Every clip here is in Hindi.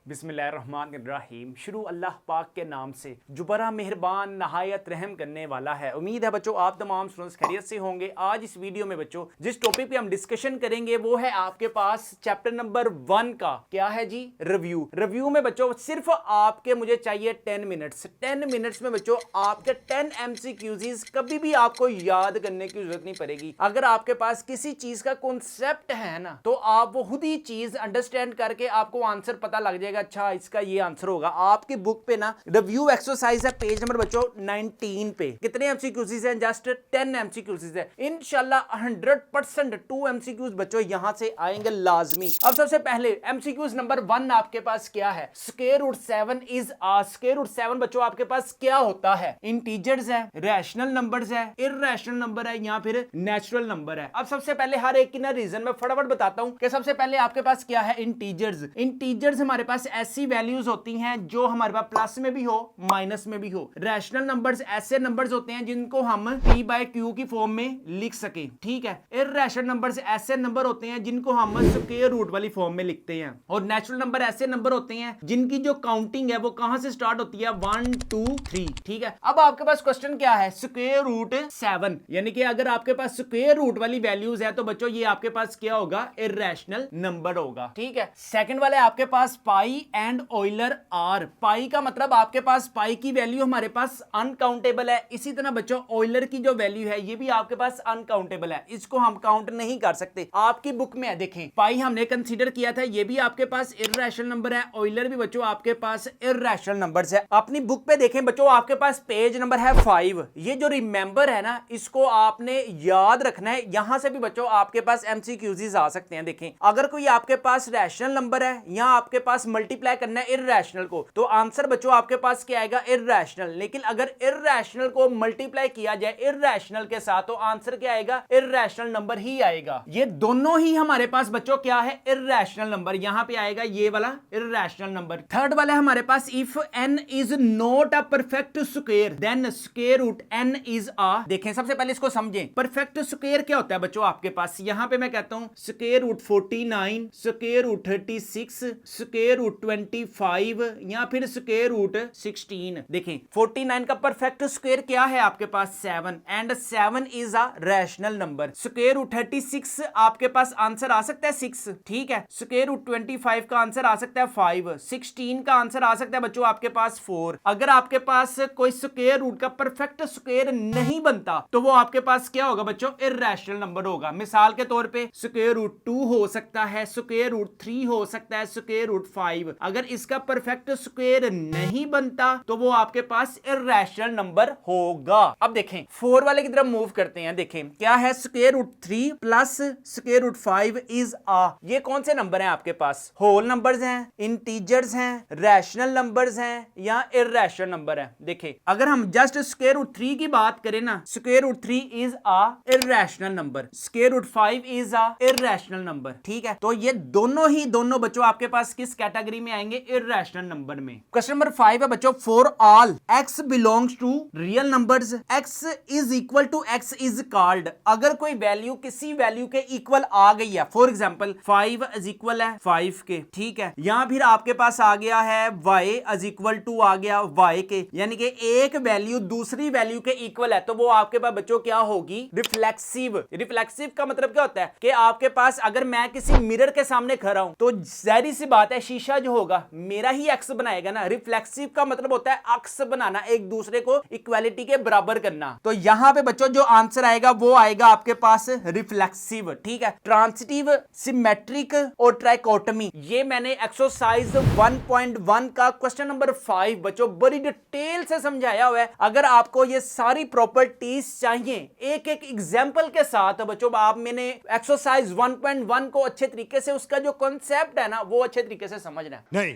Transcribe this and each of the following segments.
बिस्मिल्लाहिर्रहमानिर्रहीम। शुरू अल्लाह पाक के नाम से जो बड़ा मेहरबान नहायत रहम करने वाला है। उम्मीद है बच्चों आप तमाम स्टूडेंट्स खैरियत से होंगे। आज इस वीडियो में बच्चों जिस टॉपिक पे हम डिस्कशन करेंगे वो है आपके पास चैप्टर नंबर 1 का क्या है जी, रिव्यू। रिव्यू में बच्चों सिर्फ आपके मुझे चाहिए 10 मिनट्स। 10 मिनट्स में बच्चों आपके 10 MCQs कभी भी आपको याद करने की जरूरत नहीं पड़ेगी। अगर आपके पास किसी चीज का कॉन्सेप्ट है ना तो आप वो खुद ही चीज अंडरस्टैंड करके आपको आंसर पता लग जाएगा, अच्छा इसका ये आंसर होगा। आपकी बुक पे ना रिव्यू एक्सरसाइज है पेज नंबर बच्चों 19 पे। कितने MCQs हैं? जस्ट 10 MCQs है। इंशाल्लाह 100% 2 MCQs बच्चों यहां से आएंगे लाजमी। अब सबसे पहले MCQs नंबर 1 आपके पास क्या है? Square root 7 is a. Square root 7 बच्चों आपके पास क्या होता है? इंटीजर्स है, रैशनल नंबर्स है, इर्रेशनल नंबर है या फिर नेचुरल नंबर है। अब सबसे पहले हर एक की ना रीजन में फटाफट बताता हूं कि सबसे पहले आपके पास क्या है? इंटीजर्स। इंटीजर्स हमारे पास ऐसी वैल्यूज होती हैं जो हमारे पास प्लस में भी हो माइनस में भी हो। रैशनल नंबर्स ऐसे नंबर्स होते हैं जिनको हम p/q की फॉर्म में लिख सके, ठीक है। इर्रेशनल नंबर्स ऐसे नंबर होते हैं जिनको हम स्क्वायर रूट वाली फॉर्म में लिखते हैं। और नेचुरल नंबर ऐसे नंबर होते हैं जिनकी जो काउंटिंग है वो कहां से स्टार्ट होती है? 1 2 3, ठीक है। अब आपके पास क्वेश्चन क्या है? स्क्वायर रूट 7, यानी कि अगर आपके पास स्क्वायर रूट वाली वैल्यूज है तो बच्चों ये आपके पास क्या होगा? इर्रेशनल नंबर होगा, ठीक है। सेकंड वाले आपके पास पाई एंड ऑयलर आर। पाई का मतलब आपके पास पाई की वैल्यू हमारे पास अनकाउंटेबल है। इसी तरह बच्चों ऑयलर की जो वैल्यू है ये भी आपके पास अनकाउंटेबल है, इसको हम काउंट नहीं कर सकते। आपकी बुक में है देखें, पाई हमने कंसीडर किया था, ये भी आपके पास इर्रेशनल नंबर है। ऑयलर भी बच्चों आपके पास इर्रेशनल नंबर्स है। अपनी बुक पे देखें बच्चों आपके पास पेज नंबर है 5। ये जो रिमेंबर है ना इसको आपने याद रखना है। यहां से भी बच्चों आपके पास MCQs आ सकते हैं। देखें अगर कोई आपके पास रैशनल नंबर है या आपके पास मल्टीप्लाई करना है इर्रेशनल को तो आंसर बच्चों आपके पास क्या आएगा? इर्रेशनल। लेकिन अगर इर्रेशनल को मल्टीप्लाई किया जाए इर्रेशनल के साथ तो आंसर क्या आएगा? इर्रेशनल नंबर ही आएगा। ये दोनों ही हमारे पास बच्चों क्या है? Irrational number. यहां पे आएगा ये वाला इर्रेशनल नंबर। थर्ड वाला हमारे पास if n is not a perfect square then square root n is a. देखें सबसे पहले इसको समझें, परफेक्ट स्क्वायर क्या होता है बच्चों आपके पास? यहां पे मैं कहता हूं square root 49, square root 36, square root 25 या फिर स्क्वायर रूट 16। देखें 49 का परफेक्ट स्क्वायर क्या है आपके पास? 7 and 7 is a rational number. Square root 36 आपके पास आंसर आ सकता है 6, ठीक है। स्क्वायर रूट 25 का आंसर आ सकता है 5, 16 का आंसर आ सकता है बच्चों आपके पास 4। अगर आपके पास कोई स्क्वायर रूट का परफेक्ट स्क्वायर नहीं बनता तो वो आपके पास क्या होगा बच्चों? इर्रेशनल नंबर होगा। मिसाल के तौर पे स्क्वायर रूट 2 हो सकता है, स्क्वायर रूट 3 हो सकता है, स्क्वायर रूट 5। अगर इसका परफेक्ट स्क्वायर नहीं बनता तो वो आपके पास इर्रेशनल नंबर होगा। अब देखें 4 वाले की तरफ मूव करते हैं। देखें क्या है? Square root 3 plus square root 5 is a. ये कौन से नंबर हैं आपके पास? होल नंबर्स हैं, इंटीजर्स हैं, रैशनल नंबर्स हैं या इर्रेशनल नंबर है? देखें अगर हम जस्ट स्क्वायर रूट 3 की बात करें ना, square root 3 is a irrational number, square root 5 is a irrational number, ठीक है। तो ये दोनों बच्चों आपके पास किस कैटेगरी में आएंगे? इर्रेशनल नंबर में। क्वेश्चन नंबर 5 है बच्चों, for all x belongs to real numbers x is equal to x is called. अगर कोई वैल्यू किसी वैल्यू के इक्वल आ गई है, फॉर एग्जांपल 5 इज इक्वल है 5 के, ठीक है। या फिर आपके पास आ गया है y इज इक्वल टू आ गया y के, यानी कि एक वैल्यू दूसरी वैल्यू के इक्वल है तो वो आपके पास बच्चों क्या होगी? रिफ्लेक्सिव। रिफ्लेक्सिव का मतलब क्या होता है कि आपके पास अगर मैं किसी मिरर के सामने खड़ा हूं तो जाहिर सी बात है शीशा जो होगा मेरा ही एक्स बनाएगा ना। रिफ्लेक्सिव का मतलब होता है अक्स बनाना, एक दूसरे को इक्वालिटी के बराबर करना। तो यहां पे बच्चों जो आंसर आएगा वो आएगा आपके पास रिफ्लेक्सिव, ठीक है। ट्रांसिटिव, सिमेट्रिक और ट्राइकोटमी, ये मैंने एक्सरसाइज 1.1 का क्वेश्चन नंबर 5 बच्चों बड़ी डिटेल से समझाया हुआ है। अगर आपको ये सारी प्रॉपर्टीज चाहिए एक एक एग्जांपल के साथ बच्चों, आप मैंने एक्सरसाइज 1.1 को अच्छे तरीके से उसका जो कॉन्सेप्ट है ना वो अच्छे तरीके से समझना है। नहीं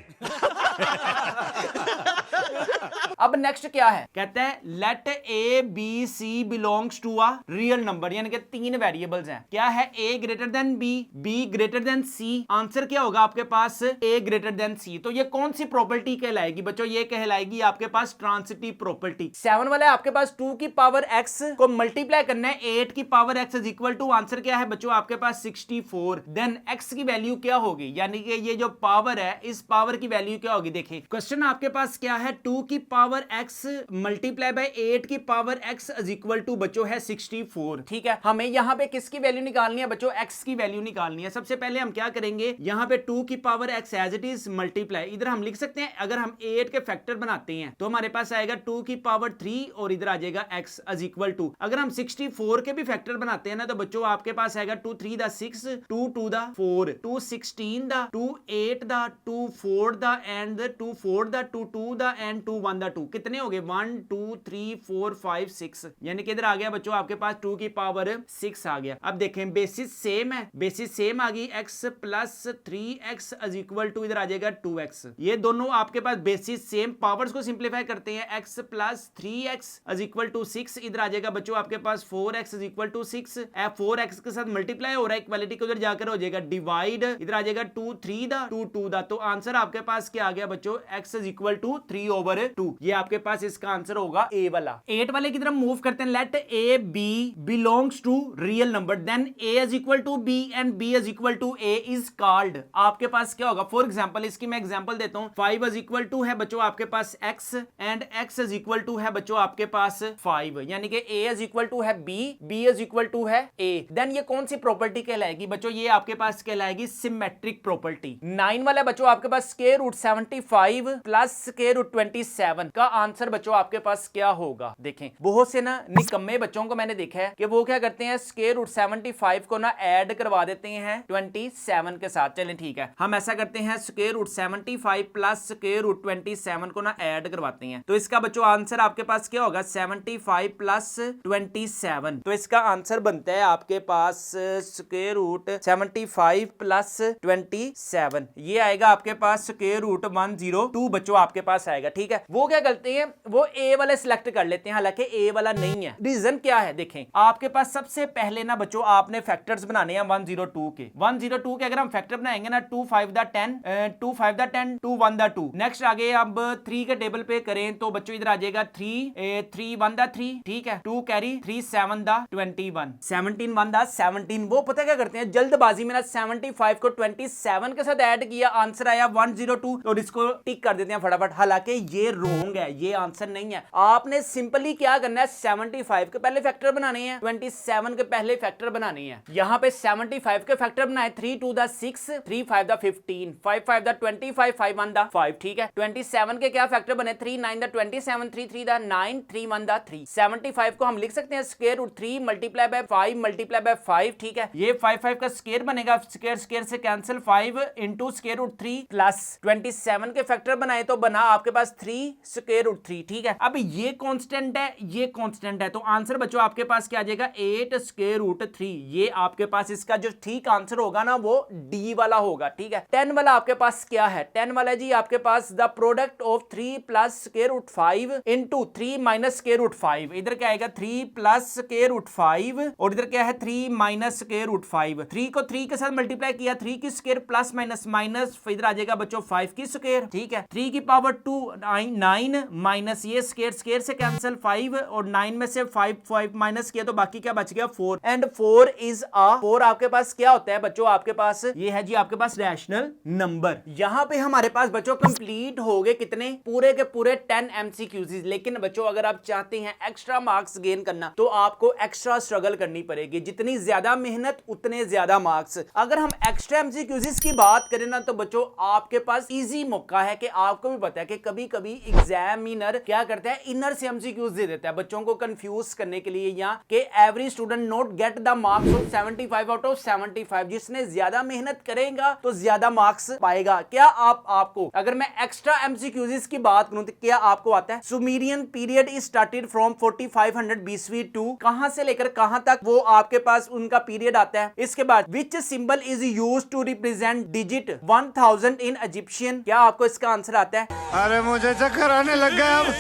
अब नेक्स्ट क्या है, कहते हैं let A B C belongs to a real number, यानी कि 3 वेरिएबल्स हैं। क्या है, A greater than B greater than C. Answer क्या होगा आपके पास, ए ग्रेटर देन सी। तो ये कौन सी प्रॉपर्टी कहलाएगी बच्चों, ये कहलाएगी आपके पास ट्रांसिटिव प्रॉपर्टी। 7 वाला है आपके पास 2 की पावर x को मल्टीप्लाई करना है 8 की power x is equal to, answer क्या है बच्चों आपके पास 64। देन x की वैल्यू क्या होगी, यानी कि ये जो पावर है इस पावर की वैल्यू क्या होगी। देखिए क्वेश्चन आपके पास क्या है, 2 की पावर x मल्टीप्लाई बाय 8 की power x is equal to बच्चों है 64। ठीक है, हमें यहां पे किसकी वैल्यू निकालनी है बच्चों, x की वैल्यू निकालनी है। सबसे पहले हम क्या करेंगे, यहां पे 2 की power x as it is multiply, इधर हम लिख सकते हैं अगर हम 8 के फैक्टर बनाते हैं तो हमारे पास आएगा 2 की पावर 3 और इधर आ जाएगा x इज इक्वल टू, अगर हम 64 के भी फैक्टर बनाते हैं ना तो बच्चों आपके पास आएगा 2 3 दा 6, 2 2 दा 4, 2 16 दा 2 8 दा 2 4 दा एंड 2 4 दा 2 2 दा एंड 2 1 दा 2, कितने हो गए 1 2 3 4 5 6, यानी कि इधर आ गया बच्चों आपके पास 2 की पावर 6 आ गया। अब देखें बेसिस सेम है, बेसिस सेम आ गई, x plus 3x is equal to इधर आ जाएगा 2x। ये दोनों आपके पास बेसिस सेम, पावर्स को सिंप्लीफाई करते हैं, x plus 3x is equal to 6, इधर आ जाएगा बच्चों आपके पास 4x is equal to 6, 4x के साथ मल्टीप्लाई हो रहा है, इक्वालिटी को उधर जाकर हो जाएगा डिवाइड, इधर आ जाएगा 2 3 दा 2 2 दा, तो आंसर आपके पास क्या आ गया बच्चों, x इज इक्वल टू 3/2। ये आपके पास इसका आंसर होगा ए वाला। 8 वाले की तरफ मूव करते हैं, let A b belongs to real number, then a is equal to b and b is equal to a is called, आपके पास क्या होगा। फॉर एग्जांपल इसकी मैं एग्जांपल देता हूं, 5 इज इक्वल टू है बच्चों आपके पास x and x is equal to है बच्चों आपके पास 5, यानी कि a इज इक्वल टू है b इज इक्वल टू है a। देन ये कौन सी प्रॉपर्टी कहलाएगी बच्चों, ये आपके पास कहलाएगी सिमेट्रिक प्रॉपर्टी। 9 वाला बच्चों आपके पास square root 75 plus square root 27 का आंसर बच्चों आपके पास क्या होगा। देखें बहुत से ना निकम्मे बच्चों को मैंने देखा है कि वो क्या करते हैं, स्क्वायर रूट 75 को ना ऐड करवा देते हैं 27 के साथ। चलें ठीक है, हम ऐसा करते हैं, square root 75 plus square root 27 को ना ऐड करवाते हैं, तो इसका बच्चों आंसर आपके पास क्या होगा, 75 प्लस 27। तो इसका आंसर बनता है आपके पास स्क्वायर रूट 75 प्लस 27, ये आएगा आपके पास स्क्वायर रूट 102 बच्चों आपके पास आएगा। ठीक है, वो क्या करते हैं, वो ए वाला सिलेक्ट कर लेते हैं, हालांकि ए वाला नहीं है। रीजन क्या है, देखें आपके पास सबसे पहले ना बच्चों आपने फैक्टर्स बनाने हैं 102 के। 102 के अगर हम फैक्टर बनाएंगे ना 2 5 दा 10, 2 5 दा 10, 2 1 दा 2। नेक्स्ट आगे अब 3 के टेबल पे करें तो बच्चों इधर आ जाएगा 3 3 1 दा 3, ठीक है, 2 कैरी 3 7 दा 21, 17 1 दा 17। वो पता क्या करते हैं, जल्दबाजी में ना 75 को 27 के साथ ऐड किया, आंसर आया 102 और इसको टिक कर देते हैं फटाफट, हालांकि ये रॉन्ग है, ये आंसर नहीं है। आपने सिंपली क्या करना है, 75 के पहले फैक्टर बनाने हैं, 27 के पहले फैक्टर बनाने हैं। यहां पे 75 के फैक्टर बनाए, 3 2 दा 6, 3 5 दा 15, 5 5 दा 25, 5 1 दा 5, ठीक है। 27 के क्या फैक्टर बने, 3 9 दा 27, 3 3 दा 9, 3 1 दा 3। 75 को हम लिख सकते हैं square root 3 multiply by 5 multiply by 5, ठीक है, ये 5 5 का स्क्वायर बनेगा, स्क्वायर स्क्वायर से cancel, 5 into square root 3 plus 27 के फैक्टर बनाए तो बना आपके पास 3 स्क्वायर रूट 3, ठीक है। अब ये कांस्टेंट है, ये कांस्टेंट है, तो आंसर बच्चों आपके पास क्या आ जाएगा, 8 स्क्वायर रूट 3। ये आपके पास इसका जो ठीक आंसर होगा ना वो डी वाला होगा, ठीक है। 10 वाला आपके पास क्या है, 10 वाला जी आपके पास the product of 3 plus square root 5 into 3 minus square root 5। इधर क्या आएगा 3 प्लस स्क्वायर रूट 5 और इधर क्या है 3 माइनस स्क्वायर रूट 5। 3 को 3 के साथ मल्टीप्लाई किया, 3 की स्क्वायर प्लस माइनस माइनस, इधर आ जाएगा बच्चों 5 की स्क्वायर, ठीक है। 3 की पावर 2 9 माइनस ये स्क्वायर स्क्वायर से कैंसिल, 5 और 9 में से 5 माइनस किया तो बाकी क्या बच गया 4 एंड 4 इज आ 4 आपके पास क्या होता है बच्चों, आपके पास ये है जी आपके पास रैशनल नंबर। यहां पे हमारे पास बच्चों कंप्लीट हो गए कितने, पूरे के पूरे 10 एमसीक्यूज। लेकिन बच्चों अगर आप चाहते हैं एक्स्ट्रा मार्क्स गेन करना तो आपको एक्स्ट्रा स्ट्रगल करनी पड़ेगी, जितनी ज्यादा मेहनत उतने ज्यादा मार्क्स। अगर हम एक्स्ट्रा एमसीक्यूज की बात करें ना तो बच्चों आपके पास इजी मौका है कि आपको भी पता है कि कभी कभी एग्जामिनर क्या करता है, इनर से एमसीक्यूज दे देता है बच्चों को कंफ्यूज करने के लिए, या कि every student note get the marks of 75 out of 75। जिसने ज्यादा मेहनत करेगा तो ज्यादा मार्क्स पाएगा। क्या आपको अगर मैं एक्स्ट्रा एमसीक्यूज की बात करूं तो क्या आपको आता है, Sumerian period is started from 4500 BC to, कहां से लेकर कहां तक वो आपके पास उनका पीरियड आता है। इसके बाद which symbol is used to represent digit 1000 in Egyptian, क्या आपको इसका आंसर आता है। अरे मुझे मुझे चक्कर आने लग गया अब।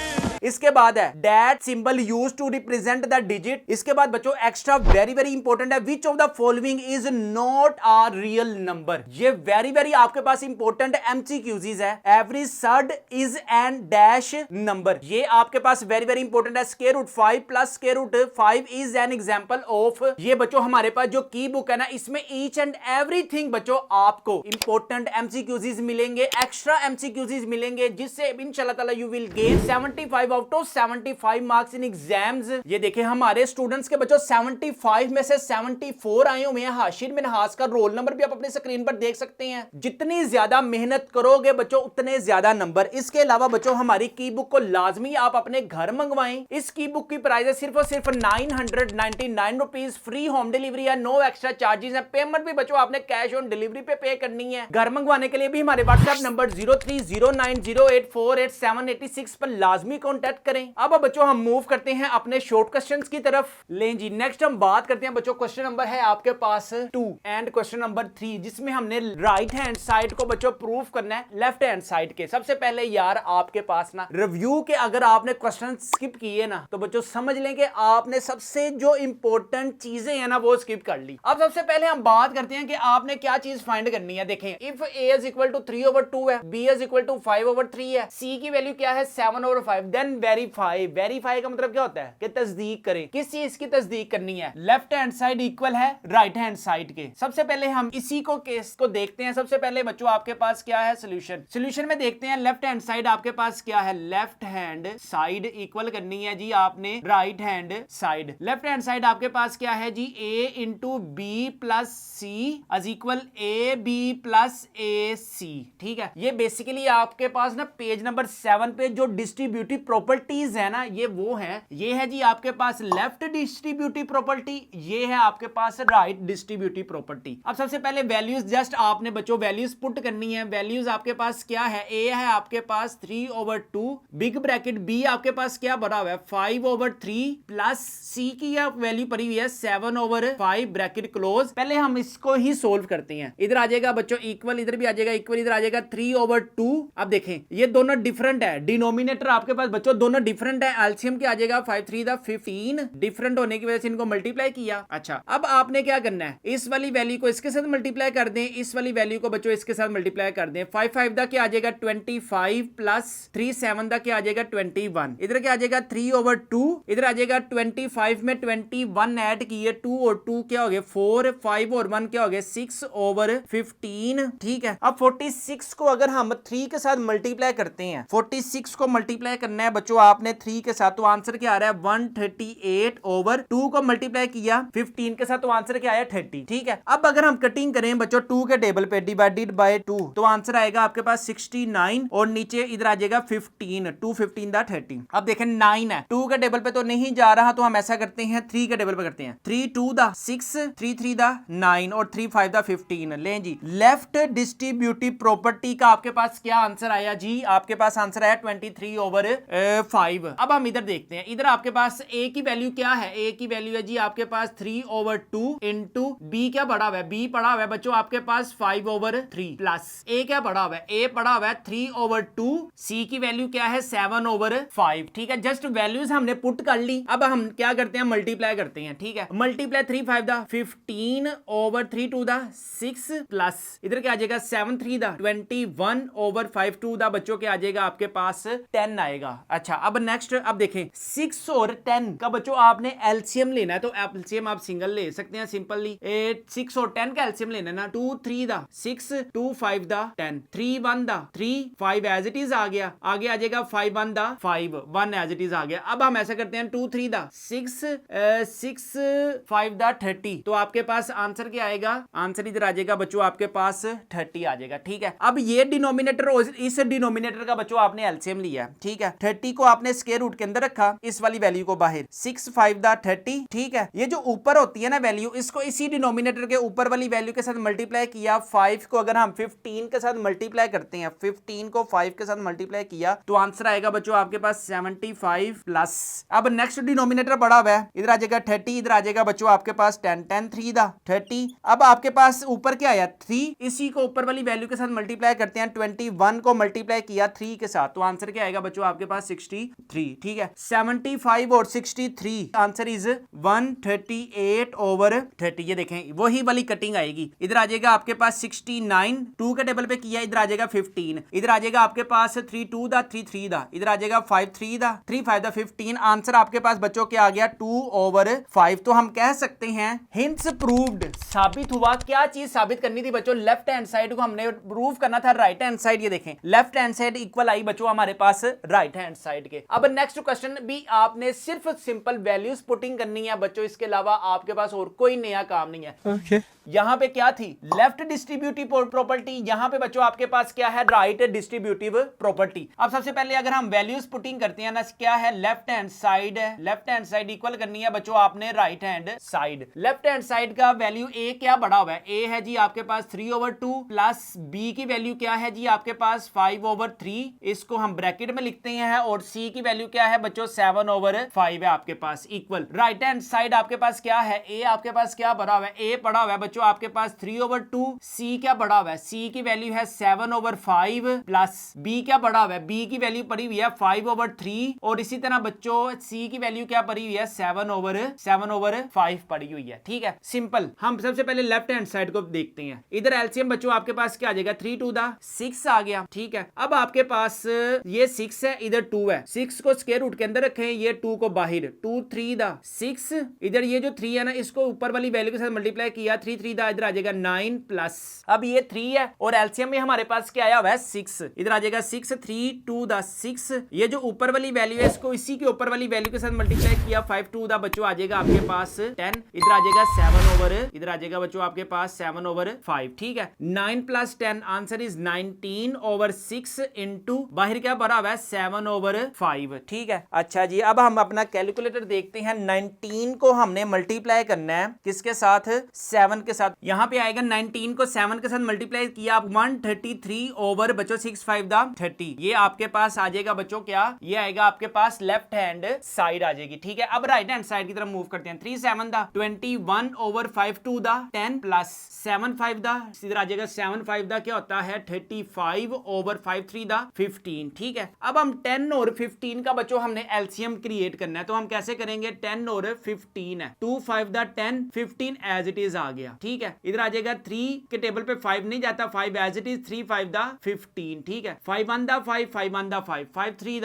इसके बाद है that symbol use to represent the digit. इसके बाद बच्चों एक्स्ट्रा वेरी वेरी इंपॉर्टेंट है, which of the following is not a real number. ये वेरी वेरी आपके पास इंपॉर्टेंट एमसीक्यूज है। Every surd is an dash number, ये आपके पास वेरी वेरी इंपॉर्टेंट है। Square root 5 plus square root 5 is an example of. ये बच्चों हमारे पास जो की बुक है ना, इसमें ईच एंड एवरीथिंग बच्चों आपको इंपॉर्टेंट एमसीक्यूज मिलेंगे, एक्स्ट्रा एमसीक्यूज मिलेंगे, जिससे इंशाल्लाह ताला you will gain 75 out of 75 marks in exams. ये देखें हमारे स्टूडेंट्स के बच्चों 75 में से 74 आए हुए हैं। हाशिर मिनहास का रोल नंबर भी आप अपने स्क्रीन पर देख सकते हैं। जितनी ज्यादा मेहनत करोगे बच्चों उतने ज्यादा नंबर। इसके अलावा बच्चों हमारी की बुक को लाजमी आप अपने घर मंगवाएं। इस की बुक की प्राइस है सिर्फ और सिर्फ 999 रुपीज। फ्री होम डिलीवरी है, नो एक्स्ट्रा चार्जेस है। पेमेंट भी बच्चों आपने कैश ऑन डिलीवरी पे करनी है। घर मंगवाने के लिए भी हमारे व्हाट्सएप नंबर 030908488786 पर लाजमी कॉन्टैक्ट करें। अब बच्चों हम मूव करते हैं अपने शॉर्ट क्वेश्चंस की तरफ। लें जी, नेक्स्ट हम बात करते हैं बच्चों, क्वेश्चन नंबर है आपके पास 2 एंड क्वेश्चन नंबर 3, जिसमें हमने राइट हैंड साइड को बच्चों प्रूफ करना है लेफ्ट हैंड साइड के। सबसे पहले यार आपके पास ना रिव्यू के अगर आपने क्वेश्चन स्किप किए ना तो बच्चों समझ लें कि आपने सबसे जो इंपॉर्टेंट चीजें हैं ना वो स्किप कर ली। अब सबसे पहले हम बात करते हैं कि आपने क्या चीज फाइंड करनी है। देखें if a is equal to 3/2 है, b इज इक्वल टू 5/3 है, c की वैल्यू क्या है 7/5, देन वेरीफाई। वेरीफाई का मतलब क्या होता है कि तस्दीक करें। किस चीज की तस्दीक करनी है? लेफ्ट हैंड साइड इक्वल है राइट हैंड साइड के। सबसे पहले हम इसी को केस को देखते हैं। सबसे पहले बच्चों आपके पास क्या है सॉल्यूशन। सॉल्यूशन में देखते हैं लेफ्ट हैंड साइड आपके पास क्या है। लेफ्ट हैंड साइड इक्वल करनी है जी आपने right hand side. Left hand side आपके पास क्या है जी a into B plus C is equal A B plus A C. ठीक है, ये बेसिकली आपके पास ना पेज नंबर 7 पे जो डिस्ट्रीब्यूटिव प्रॉपर्टीज है ना ये वो है। ये है जी आपके पास लेफ्ट डिस्ट्रीब्यूटिव प्रॉपर्टी, ये है आपके पास राइट डिस्ट्रीब्यूटिव प्रॉपर्टी। अब सबसे पहले वैल्यूज जस्ट आपने बच्चों वैल्यूज पुट करनी है। वैल्यूज आपके पास क्या है, a है आपके पास 3/2, बिग ब्रैकेट b आपके पास क्या भरा हुआ है 5/3 प्लस c की वैल्यू पड़ी हुई है 7/5 ब्रैकेट क्लोज। पहले हम इसको ही सोल्व करते हैं। इधर आ जाएगा बच्चों इक्वल, इधर भी आ जाएगा इक्वल, इधर आ जाएगा 3/2। अब देखें ये दोनों डिफरेंट है, डिनोमिनेटर आपके पास बच्चों दोनों डिफरेंट है। एलसीएम क्या आ जाएगा 5 3 15, डिफरेंट होने की वजह से इनको मल्टीप्लाई किया। अच्छा अब आपने क्या करना है, इस वाली वैल्यू को इसके साथ मल्टीप्लाई कर दें, इस वाली वैल्यू को बच्चों इसके साथ मल्टीप्लाई कर दें। 5 5 दा क्या आ जाएगा 25 प्लस 3 7 दा क्या आ जाएगा 21। इधर क्या आ जाएगा 3/2, इधर आ जाएगा 25 में 21 ऐड किए 2 और 2 क्या हो गए 4, 5 और 1 क्या हो गए 6/15। ठीक है, अब 46 को अगर हम 3 के साथ मल्टीप्लाई करते हैं, 46 को मल्टीप्लाई करना है बच्चों आपने 3 के साथ, तो आंसर क्या आ रहा है 138/2 को मल्टीप्लाई किया 15 के साथ, तो आंसर क्या आया 30। ठीक है, अब अगर हम कटिंग करें बच्चों 2 के टेबल पे डिवाइडेड बाय 2 तो आंसर आएगा आपके पास 69 और नीचे इधर आ जाएगा 15, 2 15 दा 30। अब देखें 9 है, 2 के टेबल पे तो नहीं जा रहा, तो हम ऐसा करते हैं 3 के टेबल पे करते हैं। 3 2 दा 6, 3 3 दा 9 और 3 5 दा 15। लें जी, लेफ्ट डिस्ट्रीब्यूटिव प्रॉपर्टी का आपके पास क्या आंसर आया जी, आपके पास आंसर आया 23/5। अब हम इधर देखते हैं, इधर आपके पास a की वैल्यू क्या है, a की वैल्यू है जी आपके पास 3/2 इंटू b क्या पड़ा हुआ है, b पड़ा हुआ है बच्चों आपके पास 5/3 प्लस a क्या पड़ा हुआ है, a पड़ा हुआ है 3/2, c की वैल्यू क्या है 7/5। ठीक है, जस्ट वैल्यूज हमने पुट कर ली। अब हम क्या करते हैं मल्टीप्लाई करते हैं। ठीक है, मल्टीप्लाई 3 5 दा 15/3 2 दा 6 प्लस इधर क्या आ जाएगा 7 3 दा 21/5 2 दा बच्चों के आ जाएगा आपके पास 10 आएगा। अच्छा अब नेक्स्ट, अब देखें 6 और 10 का बच्चों आपने एलसीएम लेना है, तो एलसीएम आप सिंगल ले सकते हैं सिंपली। 6 और 10 का एलसीएम लेना है ना, 2 3 दा 6, 2 5 दा 10, 3 1 दा 3, 5 एज इट इज आ गया, आगे आ जाएगा 5 1 दा 5, 1 एज इट इज आ गया। अब हम ऐसा करते हैं 2 3 दा 6, 6 5 दा 30, तो आपके पास आंसर क्या आएगा, आंसर इधर आ जाएगा बच्चों आपके पास 30 आ जाएगा। ठीक है, अब ये डिनोमिनेटर और इस डिनोमिनेटर का बच्चों आपने एलसीएम लिया। ठीक है, 30 30 को आपने स्क्वायर रूट के अंदर रखा, इस वाली वैल्यू को बाहर, 6 5 दा 30, ठीक है। ये जो ऊपर होती है ना वैल्यू, इसको इसी डिनोमिनेटर के ऊपर वाली वैल्यू के साथ मल्टीप्लाई किया। 5 को अगर हम 15 के साथ मल्टीप्लाई करते हैं, 15 को 5 के साथ मल्टीप्लाई किया तो आंसर आएगा बच्चों आपके पास 75 प्लस। अब नेक्स्ट डिनोमिनेटर बड़ा हुआ है, इधर आ जाएगा 30, इधर आ जाएगा बच्चों आपके पास 10 10 3 दा 30। अब आपके पास ऊपर क्या आया 3, इसी को ऊपर वाली वैल्यू के साथ मल्टीप्लाई करते हैं। 21 को मल्टीप्लाई किया 3 के साथ तो आंसर क्या आएगा बच्चों आपके पास 63, ठीक है। 75 और 63, आंसर इज 138/30। ये देखें वही वाली कटिंग आएगी। इधर आ जाएगा आपके पास 69, 2 के टेबल पे किया, इधर आ जाएगा 15, इधर आ जाएगा आपके पास 3 2 दा 3 3 दा, इधर आ जाएगा 5 3 दा 3 5 दा 15। आंसर आपके पास बच्चों क्या आ गया 2/5। तो हम कह सकते हैं हिंट्स प्रूव्ड, साबित हुआ। क्या चीज साबित करनी थी बच्चों? लेफ्ट हैंड साइड को हमने प्रूव करना था राइट हैंड साइड। ये देखें लेफ्ट हैंड साइड इक्वल आई बच्चों हमारे पास राइट हैंड साइड के। अब नेक्स्ट क्वेश्चन भी आपने सिर्फ सिंपल वैल्यूज पुटिंग करनी है बच्चों, इसके अलावा आपके पास और कोई नया काम नहीं है। Okay. यहां पे क्या थी? Left distributive property. यहां पे बच्चों आपके पास क्या है? Right distributive property. अब सबसे पहले अगर हम वैल्यूज पुटिंग करते हैं ना, क्या है? लेफ्ट हैंड साइड है, लेफ्ट हैंड साइड इक्वल करनी है बच्चों आपने right hand side. Left hand side का वैल्यू ए क्या बड़ा हुआ है? ए है जी आपके पास 3/2 प्लस बी की वैल्यू क्या है जी आपके पास 5/3, इसको हम ब्रैकेट में लिखते हैं, और सी की वैल्यू क्या है बच्चों 7/5 है आपके पास इक्वल। राइट हैंड साइड आपके पास क्या है? ए आपके पास क्या बड़ा हुआ है? ए पड़ा हुआ है बच्चों आपके पास 3/2, सी क्या बड़ा हुआ है? सी की वैल्यू है 7/5 प्लस बी क्या बड़ा हुआ है? बी की वैल्यू पड़ी हुई है 5/3, और इसी तरह बच्चों सी की वैल्यू क्या पड़ी हुई है? 7/5 पड़ी हुई है, ठीक है। सिंपल। हम सबसे पहले लेफ्ट हैंड साइड को देखते हैं। इधर एलसीएम बच्चों आपके पास क्या आ जाएगा? 3 2 दा 6 आ गया, ठीक है। अब आपके पास ये 6 है, इधर 2 है, 6 को स्क्वायर रूट के अंदर रखें, ये 2 को बाहर, 2 3 दा 6, इधर ये जो 3 है ना, इसको ऊपर वाली वैल्यू के साथ मल्टीप्लाई किया, 3 3 दा इधर आ जाएगा 9 प्लस। अब ये 3 है और एलसीएम में हमारे पास क्या आया हुआ है? 6, इधर आ जाएगा 6 3 2 दा 6, ये जो ऊपर वाली वैल्यू है इसको इसी के ऊपर वाली वैल्यू के साथ मल्टीप्लाई किया, 5 2 दा बच्चों आ जाएगा आपके पास 10, इधर आ जाएगा 7 इधर आ जाएगा बच्चों आपके पास 7/5, ठीक है। 9 प्लस 10 आंसर इज 19/6 इंटू बाहर क्या भरा हुआ है? 7/5, ठीक है। अच्छा जी, अब हम अपना कैलकुलेटर देखते हैं। 19 को हमने मल्टीप्लाई करना है किसके साथ? 7 के साथ। यहां पे आएगा 19 को 7 के साथ मल्टीप्लाई किया, 133 ओवर बच्चों 6 5 दा 30, ये आपके पास आ जाएगा बच्चों क्या? ये आएगा आपके पास लेफ्ट हैंड साइड आ जाएगी, ठीक है। अब राइट हैंड साइड की तरफ मूव करते हैं। 3 7 दा 21/5 2 दा 10 प्लस 7 5 दा, इधर आ जाएगा 7 5 दा क्या होता है? 35/5 3 दा 15, ठीक है। अब हम 10 और 15 का बच्चों हमने एलसीएम क्रिएट करना है, तो हम कैसे करेंगे? 10 और 15 है, 2 5 दा 10, 15 एज इट इज आ गया, ठीक है। इधर आ जाएगा 3 के टेबल पे 5 नहीं जाता, 5 एज इट इज, 3 5 दा 15, ठीक है। 5 1 दा 5, 5 1 दा 5, 5 3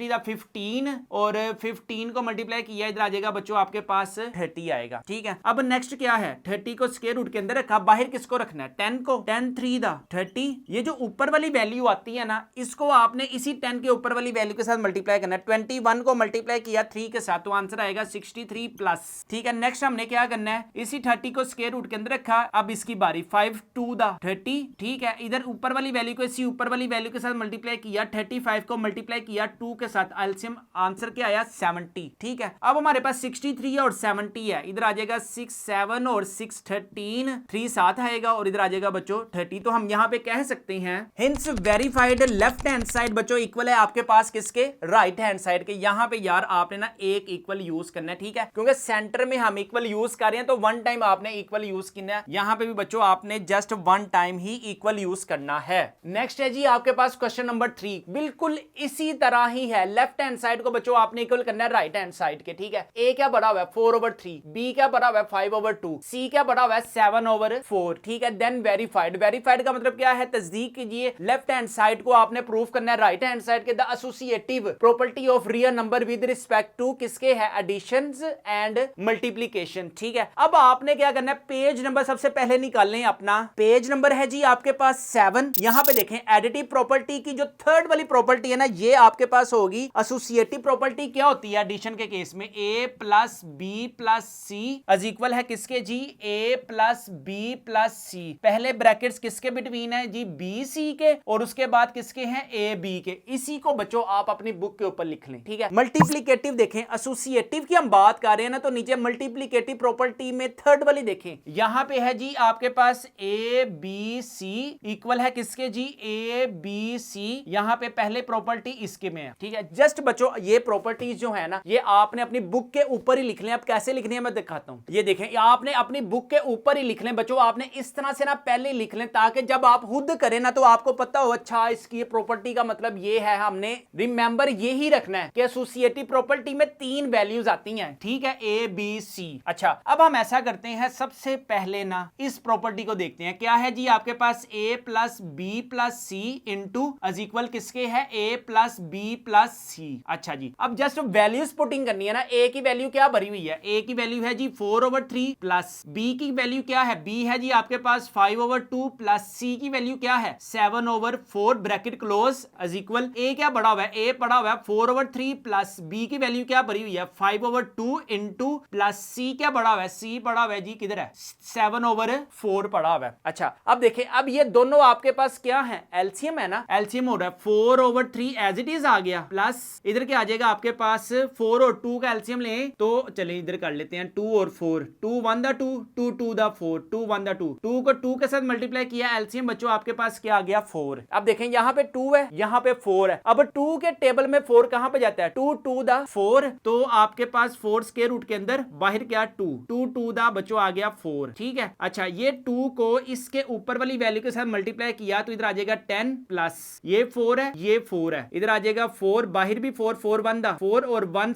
दा 15, और 15 को मल्टीप्लाई किया, इधर आ जाएगा बच्चों आपके पास 30 आएगा, ठीक है। अब नेक्स्ट क्या है? 30 को स्क्वायर रूट के अंदर रखा, बाहर किसको रखना है? 10 को। 10 3 दा 30, ये जो ऊपर वाली वैल्यू आती है ना, इसको आपने इसी 10 के ऊपर वाली वैल्यू के साथ मल्टीप्लाई करना है। 21 को मल्टीप्लाई किया 3 के साथ, तो आंसर आएगा 63 प्लस, ठीक है। नेक्स्ट हमने क्या करना है? इसी 30 को स्क्वायर रूट के अंदर रखा, अब इसकी बारी 5 2 दा 30, ठीक है। इधर ऊपर वाली वैल्यू को इसी ऊपर वाली वैल्यू के साथ मल्टीप्लाई किया, 35 को मल्टीप्लाई किया 2 के साथ, एलसीएम आंसर क्या आया? 70, ठीक है। अब हमारे पास 63 और 70 है, इधर आ जाएगा 6 7 और 6 13, 3 7 आएगा, और इधर आ जाएगा बच्चों 30। तो हम यहाँ पे कह सकते हैं hints verified, left hand side बच्चों इक्वल है आपके पास किसके? राइट हैंड साइड के। यहाँ पे यार आपने ना एक इक्वल यूज करना है, ठीक है, क्योंकि सेंटर में हम इक्वल यूज कर रहे हैं, तो वन टाइम आपने इक्वल यूज करना है। यहाँ पे भी बच्चों आपने जस्ट वन टाइम ही इक्वल यूज करना है। नेक्स्ट है जी आपके पास क्वेश्चन नंबर 3, बिल्कुल इसी तरह ही है। लेफ्ट हैंड साइड को बच्चों आपने इक्वल करना है राइट हैंड साइड के, ठीक है। ए क्या बड़ा हुआ है? 4/3, बी क्या बड़ा हुआ है? 5/2, सी क्या बड़ा हुआ है? 7/4, ठीक है। देन वेरीफाइड, वेरीफाइड का मतलब क्या है? तस्दीक कीजिए। लेफ्ट हैंड साइड को आपने प्रूफ करना है राइट हैंड साइड के। The associative property of real number with respect to किसके है? एडिशंस एंड मल्टीप्लिकेशन, ठीक है। अब आपने क्या करना है? पेज नंबर सबसे पहले निकाल लें अपना। पेज नंबर है जी आपके पास 7। यहां पे देखें एडिटिव प्रॉपर्टी की जो थर्ड वाली प्रॉपर्टी है ना, ये आपके पास होगी। एसोसिएटिव प्रॉपर्टी क्या होती है एडिशन के केस में? a plus B plus C is equal है किसके जी? a plus B plus c. पहले ब्रैकेट्स किसके बिटवीन है जी? बी सी के, और उसके बाद किसके हैं? a बी के। इसी को बच्चों आप अपनी बुक के ऊपर लिख लें, ठीक है। मल्टीप्लिकेटिव देखें, एसोसिएटिव की हम बात कर रहे हैं ना, तो नीचे मल्टीप्लिकेटिव प्रॉपर्टी में थर्ड वाली देखें, यहां पे है जी आपके पास ए बी सी इक्वल है किसके जी, ए बी सी, यहां पे पहले प्रॉपर्टी इसके में है, ठीक है। जस्ट बच्चों ये प्रॉपर्टीज जो है ना, ये आपने अपनी बुक के ऊपर ही लिख लें। अब कैसे लिखनी है मैं दिखाता हूं, ये देखें, आपने अपनी बुक के ऊपर ही लिख लें बच्चों, आपने इस तरह से ना पहले लिख लें, ताकि जब आप खुद करें ना तो आपको पता हो, अच्छा इसकी प्रॉपर्टी का मतलब ये है। हमने रिमेंबर ये ही रखना है कि एसोसिएटिव प्रॉपर्टी में 3 वैल्यूज आती हैं, ठीक है, ए बी सी। अच्छा, अब हम ऐसा करते हैं, सबसे पहले ना इस प्रॉपर्टी को देखते हैं, क्या है जी आपके पास A plus B plus C into is equal किसके है, A plus B plus C. अच्छा जी, अब जस्ट वैल्यूज पुटिंग करनी है ना। ए की वैल्यू क्या भरी हुई है, ए की वैल्यू है जी 4/3 प्लस बी की वैल्यू क्या है, बी है जी आपके पास 5/2 प्लस सी की वैल्यू क्या है 7/4 ब्रैकेट क्लोज इज इक्वल, ए क्या बड़ा हुआ है, ए पड़ा हुआ है 4/3 प्लस बी की वैल्यू क्या भरी हुई है 5/2 इंटू प्लस सी क्या बड़ा हुआ है, सी पड़ा हुआ है जी किधर है 7/4 पड़ा हुआ है। अच्छा, अब देखें, अब ये दोनों आपके पास क्या है, एलसीएम है ना, एलसीएम हो रहा है 4/3 एज इट इज आ गया, प्लस इधर क्या आ जाएगा आपके पास 4 और 2 का एलसीएम लें तो चलिए इधर कर लेते हैं 2 और 4, 2 1 2, 2 2 4, 2 1 2, 2 को 2 के साथ मल्टीप्लाई किया, एलसीएम बच्चों आपके पास क्या आ गया 4। अब देखें यहाँ पे 2 है, यहाँ पे 4 है। अब 2 के टेबल में 4 कहां पे जाता है, 2 2 4, तो आपके पास 4 स्क्वायर रूट के अंदर बाहर क्या 2 2 2 बच्चों आ गया 4, ठीक है। अच्छा, ये 2 को इसके ऊपर वाली वैल्यू के साथ मल्टीप्लाई किया तो इधर आ जाएगा 10 प्लस ये 4 है, ये 4 है, इधर आ जाएगा 4, बाहर भी 4, 4 1 4 और 1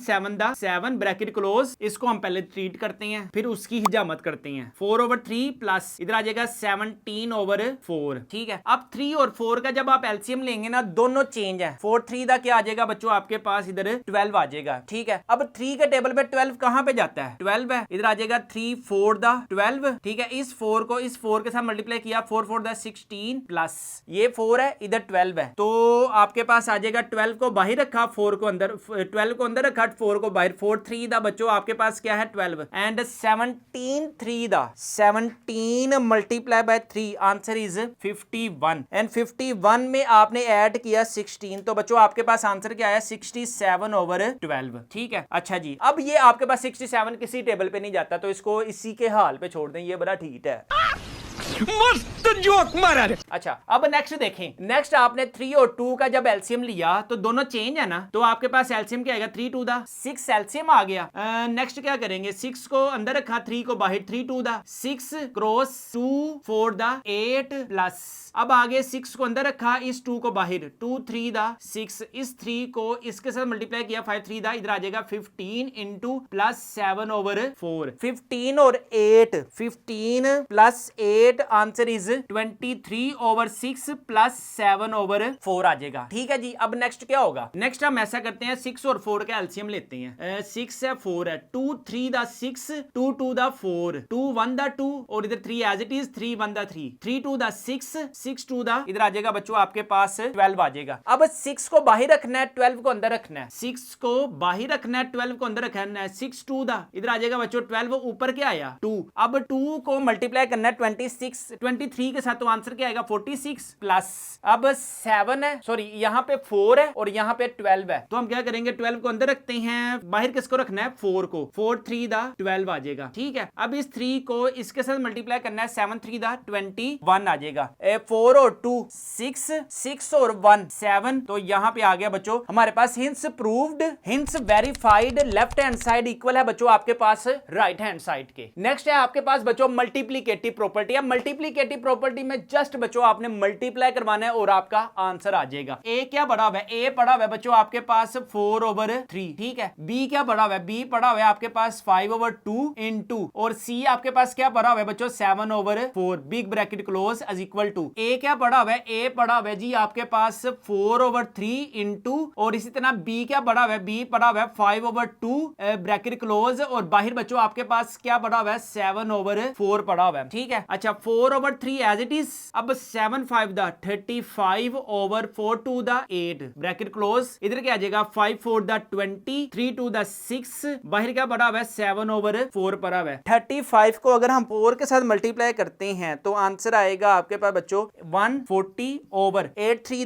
7 ब्रैकेट क्लोज। इसको हम पहले ट्रीट करते हैं, फिर उसकी हिजामत करते हैं। 4/3 प्लस इधर आ जाएगा 17/4, ठीक है। अब 3 और 4 का जब आप एलसीएम लेंगे ना, दोनों चेंज है। 4 3 का क्या आ जाएगा बच्चों आपके पास इधर 12 आ जाएगा, ठीक है। अब 3 के टेबल पे 12 कहां पे जाता है, 12 है, इधर आ जाएगा 3 4 12, ठीक है। इस 4 को इस 4 के साथ मल्टीप्लाई किया, 4 4 16 प्लस ये 4 है, इधर 12 है, तो आपके पास आ जाएगा 12 को बाहर रखा, 4 को अंदर, 12 को अंदर रखा, 4 को बाहर, 4 3 बच्चों आपके पास क्या है 12 and 17 3 17 multiply by 3 answer is 51 and 51 में आपने ऐड किया 16, तो बच्चों आपके पास आंसर क्या आया 67/12, ठीक है। अच्छा जी, अब ये आपके पास 67 किसी टेबल पे नहीं जाता, तो इसको इसी के हाल पे छोड़ दें, ये बड़ा ठीक है। मस्त जोक मारा रे। अच्छा, अब नेक्स्ट देखें, नेक्स्ट आपने 3 और 2 का जब एलसीएम लिया तो दोनों चेंज है ना, तो आपके पास एलसीएम क्या आएगा 3 2 6 एलसीएम आ गया। नेक्स्ट क्या करेंगे, 6 को अंदर रखा, 3 को बाहर, 3 2 6 क्रॉस 2 4 8 प्लस, अब आगे 6 को अंदर रखा, इस 2 को बाहर, 2 3 6, इस 3 को इसके साथ मल्टीप्लाई किया 5 3 इधर आ जाएगा 15 इंटू प्लस 7/4, 15 और 8, 15 प्लस 8 आंसर इज 23/6 प्लस 7/4 आ जाएगा, ठीक है जी। अब नेक्स्ट क्या होगा, नेक्स्ट हम ऐसा करते हैं 6 और 4 का एलसीएम लेते हैं। 6 है 4 है, 2 3 6, 2 2 4, 2 1 2 और इधर 3 एज इट इज, 3 1 3, 3 2 6, 6 2 इधर आ जाएगा बच्चों आपके पास 12 आ जाएगा। अब 6 को बाहर रखना है, 12 को अंदर रखना है, 6 को बाहर रखना है, 12 को अंदर रखना है, 6 2 इधर आ जाएगा बच्चों 12 ऊपर क्या आया 2, अब 2 को मल्टीप्लाई करना है 23 के साथ, तो आंसर क्या आएगा 46 प्लस, अब 7 है, सॉरी यहाँ पे 4 है और यहाँ पे 12 है, तो हम क्या करेंगे 12 को अंदर रखते हैं, बाहर किसको रखना है 4 को, 4 3 12 आ जाएगा, ठीक है। अब इस 3 को इसके साथ मल्टीप्लाई करना है, 7 3 21 आ जाएगा, 4 और 2 6, 6 और 1 7, तो यहाँ पे आ गया बच्चों हमारे पास hence proved, hence verified, left hand side equal है बच्चों आपके पास राइट हैंड साइड के। नेक्स्ट है आपके पास बच्चों मल्टीप्लिकेटिव प्रॉपर्टी। अब मल्टीप्लिकेटिव प्रॉपर्टी में जस्ट बच्चों आपने मल्टीप्लाई करवाना है और आपका आंसर आ जाएगा। ए क्या बड़ा हुआ है, ए पड़ा हुआ है बच्चों आपके पास 4/3, ठीक है। बी क्या बड़ा हुआ है, बी पड़ा हुआ है आपके पास 5/2 इंटू, और सी आपके पास क्या पड़ा हुआ है बच्चों 7/4 big bracket close is equal to, A क्या पड़ा हुआ है, ए पड़ा हुआ है जी आपके पास 4/3 इंटू, और इसी तरह बी क्या पड़ा हुआ है, बी पड़ा हुआ है 5/2 ब्रैकेट क्लोज, और बाहर बच्चों आपके पास क्या पड़ा हुआ है 7/4 पड़ा हुआ है, ठीक है। अच्छा, 4 4/3 एज इट इज। अब 7 5 the 35/4 to the 8 bracket close. इधर क्या आ जाएगा 5 4 द 20 3 टू द 6 बाहर क्या पड़ा हुआ है 7/4 पड़ा हुआ है। 35 को अगर हम 4 के साथ मल्टीप्लाई करते हैं तो आंसर आएगा आपके पास बच्चों 140/8 3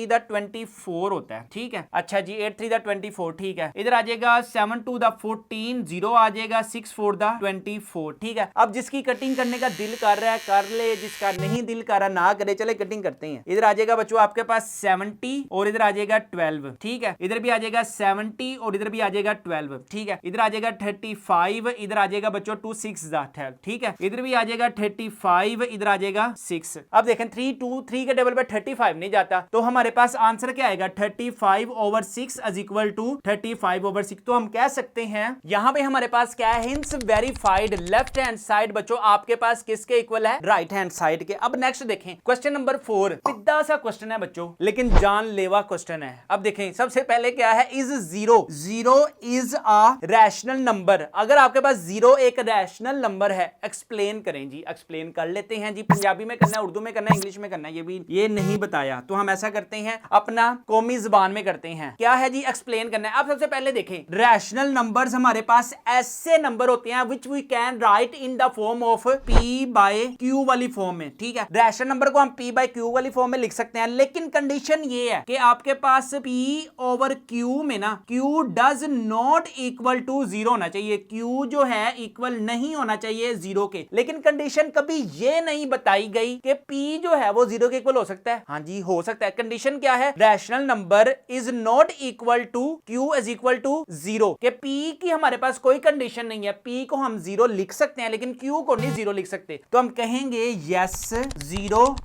द 24 होता है। ठीक है, अच्छा जी 8 3 द 24 ठीक है। इधर आ जाएगा 7 2 द 14 0 आ जाएगा 6 4 द 24। ठीक है, अब जिसकी कटिंग करने का दिल कर रहा है कर ले, जिसका नहीं दिल कर रहा ना करे। चले कटिंग करते हैं। इधर आ जाएगा बच्चों आपके पास 70 और इधर आ जाएगा 12। ठीक है, इधर भी आ जाएगा 70 और इधर भी आ जाएगा 12। ठीक है, इधर आ जाएगा 35, इधर आ जाएगा बच्चों 2 6 द 12। ठीक है, इधर भी आ जाएगा 35, इधर आ जाएगा 6। अब देखें 3 के टेबल पे 35 नहीं जाता तो हमारे पास आंसर क्या आएगा 35/6 इज इक्वल टू 35/6। तो हम कह सकते हैं यहां पे हमारे पास क्या है hints verified. Left hand side बच्चों आपके पास किसके इक्वल है राइट हैंड साइड के। अब नेक्स्ट देखें क्वेश्चन नंबर 4 सीधा सा क्वेश्चन है बच्चों लेकिन जानलेवा क्वेश्चन है। अब देखें सबसे पहले क्या है is 0 is a rational number. अगर आपके पास 0 एक रैशनल नंबर है एक्सप्लेन करें जी। एक्सप्लेन कर लेते हैं जी, पंजाबी में करना है, उर्दू में करना है, इंग्लिश में करना है, ये नहीं बताया तो हम ऐसा करते हैं अपना कौमी जुबान में करते हैं। क्या है जी एक्सप्लेन करना है। अब सबसे पहले देखें रैशनल नंबर्स हमारे पास ऐसे नंबर होते हैं which we can write in the form of p/q वाली फॉर्म में। ठीक है, रैशनल नंबर को हम p/q वाली फॉर्म में लिख सकते हैं लेकिन कंडीशन ये है कि आपके पास p/q में ना q does not equal to 0 होना चाहिए। q जो है इक्वल नहीं होना चाहिए 0 के। लेकिन कंडीशन कभी ये नहीं बताई गई कि p जो है वो 0 के इक्वल हो सकता है। हाँ जी हो सकता है। कंडीशन क्या है rational number is not equal to q is equal to 0 के p की हमारे पास कोई कंडीशन नहीं है। p को हम 0 लिख सकते हैं लेकिन q को नहीं 0 लिख सकते। तो हम कहेंगे यस 0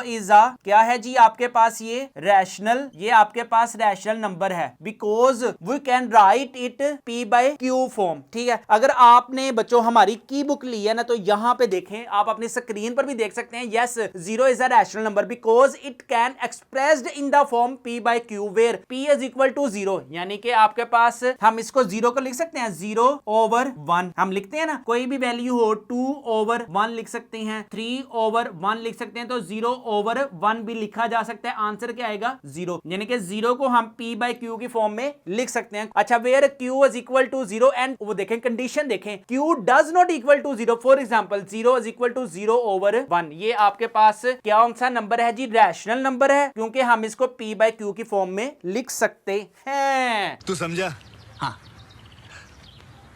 इज आ क्या है जी आपके पास ये रैशनल, ये आपके पास रैशनल नंबर है because we can write it p/q form. ठीक है, अगर आपने बच्चों हमारी की बुक ली है ना तो यहां पे देखें, आप अपनी स्क्रीन पर भी देख सकते हैं yes 0 is a rational number because it can expressed in the form p/q where p is equal to 0। यानी कि आपके पास हम इसको 0 को लिख सकते हैं 0/1 हम लिखते हैं ना, कोई भी वैल्यू हो 2/1 लिख सकते हैं, 3/1 लिख सकते हैं, तो 0/1 भी लिखा जा सकता है। आंसर क्या आएगा 0, यानी कि 0 को हम p/q की फॉर्म में लिख सकते हैं। अच्छा where q is equal to 0 and वो देखें कंडीशन देखें q does not equal to 0। For example 0 is equal to 0/1 ये आपके पास क्या सा नंबर है जी रैशनल नंबर है क्योंकि हम इसको p/q की फॉर्म में लिख सकते हैं। तू समझा? हाँ